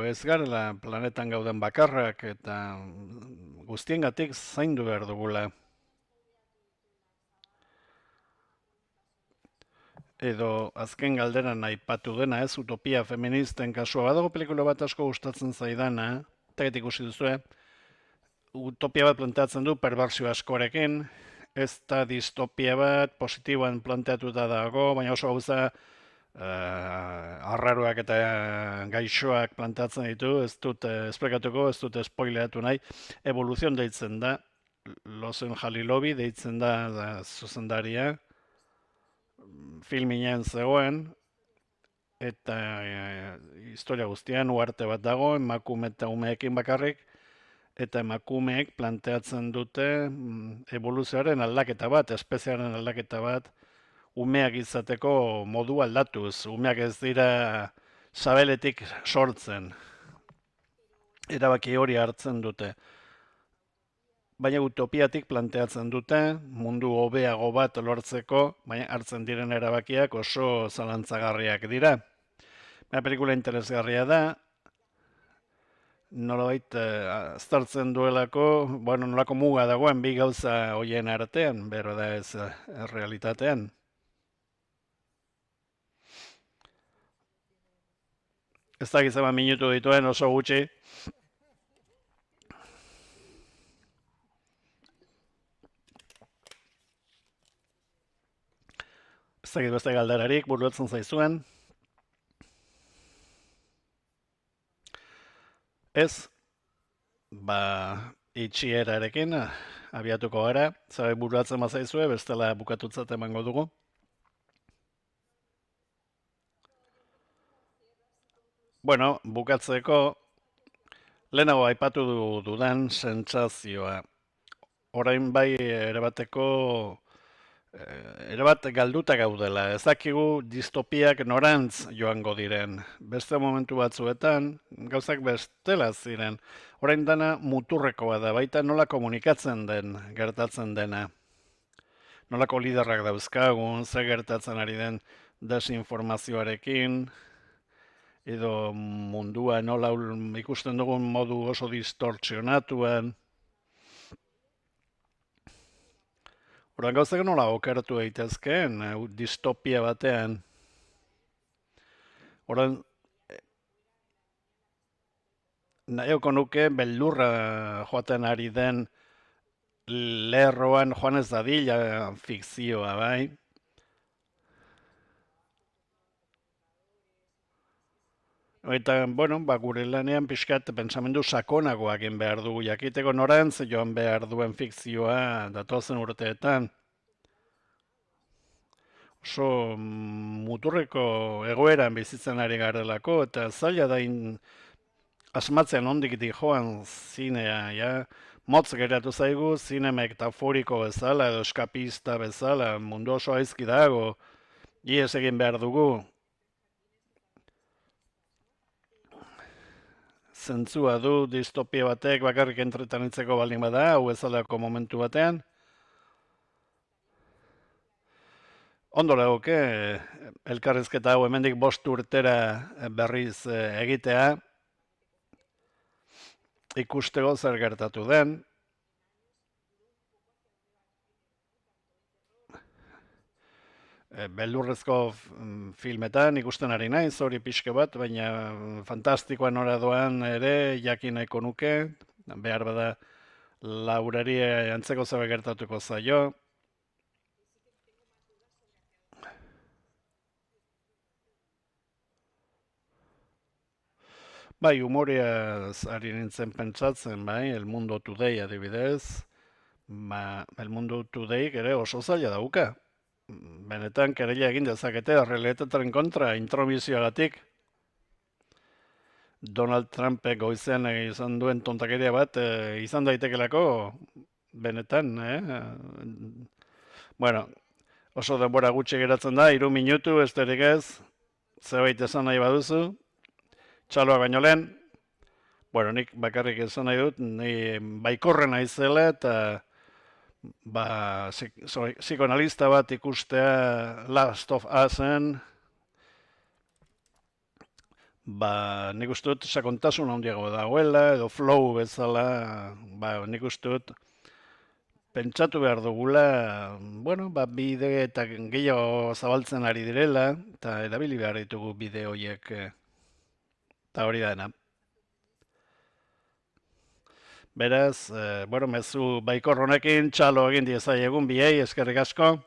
ez garela planetan gauden bakarrak eta guztiengatik zaindu behar dugula. edo azken galderan aipatu dena, ez, utopia feministen kasua badago pelikula bat asko gustatzen zaidana, eta ikusi duzue, utopia bat planteatzen du perbersio askorekin, ez da distopia bat positiboan planteatuta dago, baina oso gauza arraroak eta gaixoak planteatzen ditu, ez dut esplikatuko, ez dut spoileatu nahi, evoluzion deitzen da, Lozen Jalilobi deitzen da zuzendaria, filminean zegoen, eta historia guztian uarte bat dago, emakume eta umeekin bakarrik, eta emakumeek planteatzen dute evoluzioaren aldaketa bat, espeziaren aldaketa bat, umeak izateko modu aldatuz. Umeak ez dira sabeletik sortzen. Erabaki hori hartzen dute. Baina utopiatik planteatzen dute, mundu hobeago bat lortzeko, baina hartzen diren erabakiak oso zalantzagarriak dira. Baina pelikula interesgarria da, nolabait aztertzen duelako, bueno, nolako muga dagoen bi gauza hoien artean, bero da ez realitatean. Ez dakit zenbat minutu dituen oso gutxi. Ez dakit beste galderarik buruatzen zaizuen. Ez, itxierarekin abiatuko gara, zabe buruatzen bazaizue, bestela bukatutzat emango dugu. Bueno, bukatzeko, lehenago aipatu dudan sentsazioa. Orain bai erabat galduta gaudela. Ez dakigu distopiak norantz joango diren. Beste momentu batzuetan, gauzak bestela ziren. Orain dana muturrekoa da, baita nola komunikatzen den, gertatzen dena. Nolako liderrak dauzkagun, ze gertatzen ari den desinformazioarekin, edo mundua nola ikusten dugun modu oso distortzionatuan. Horan gauzak nola okertu daitezkeen distopia batean. Horan nahioko nuke beldurra joaten ari den lerroan joan ez dadila fikzioa, bai? Eta, bueno, gure lanean pixkat pentsamendu sakonagoa egin behar dugu, jakiteko norantz joan behar duen fikzioa datozen urteetan. Oso muturreko egoeran bizitzen ari garelako, eta zaila da asmatzean ondik joan zinea, ja. Motz geratu zaigu, zine metaforiko bezala, edo eskapista bezala, mundu oso aizki dago, ies egin behar dugu. Zentzua du distopia batek bakarrik entretenitzeko baldin bada, hau ezalako momentu batean. Ondo legoke, elkarrizketa hau hemendik 5 urtera berriz egitea, ikusteko zer gertatu den. Beldurrezko filmetan ikusten ari naiz, hori pixke bat, baina fantastikoan nora doan ere jakin nahiko nuke, behar bada Laurari antzeko zebe gertatuko zaio. Bai, humoriaz ari nintzen pentsatzen, bai, El Mundo Today adibidez, El Mundo Today ere oso zaila dauka. Benetan kereila egin dezakete errealitataren kontra intromizioagatik. Donald Trumpek goizean izan duen tontakeria bat izan daitekelako benetan, Bueno, oso denbora gutxi geratzen da, 3 minutu, esterik ez, zerbait esan nahi baduzu, txaloa baino lehen. Bueno, nik bakarrik esan nahi dut, ni baikorren naizela eta psikoanalista bat ikustea Last of Usen, nik uste dut sakontasun handiago dagoela, edo flow bezala, nik uste dut pentsatu behar dugula, bueno, bide eta gehiago zabaltzen ari direla, eta erabili behar ditugu bide horiek, eta hori dena. Beraz, bueno, mezu baikor honekin txalo egin diezaiegun biei, eskerrik asko.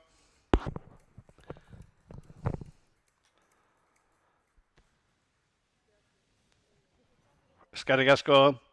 Eskerrik asko.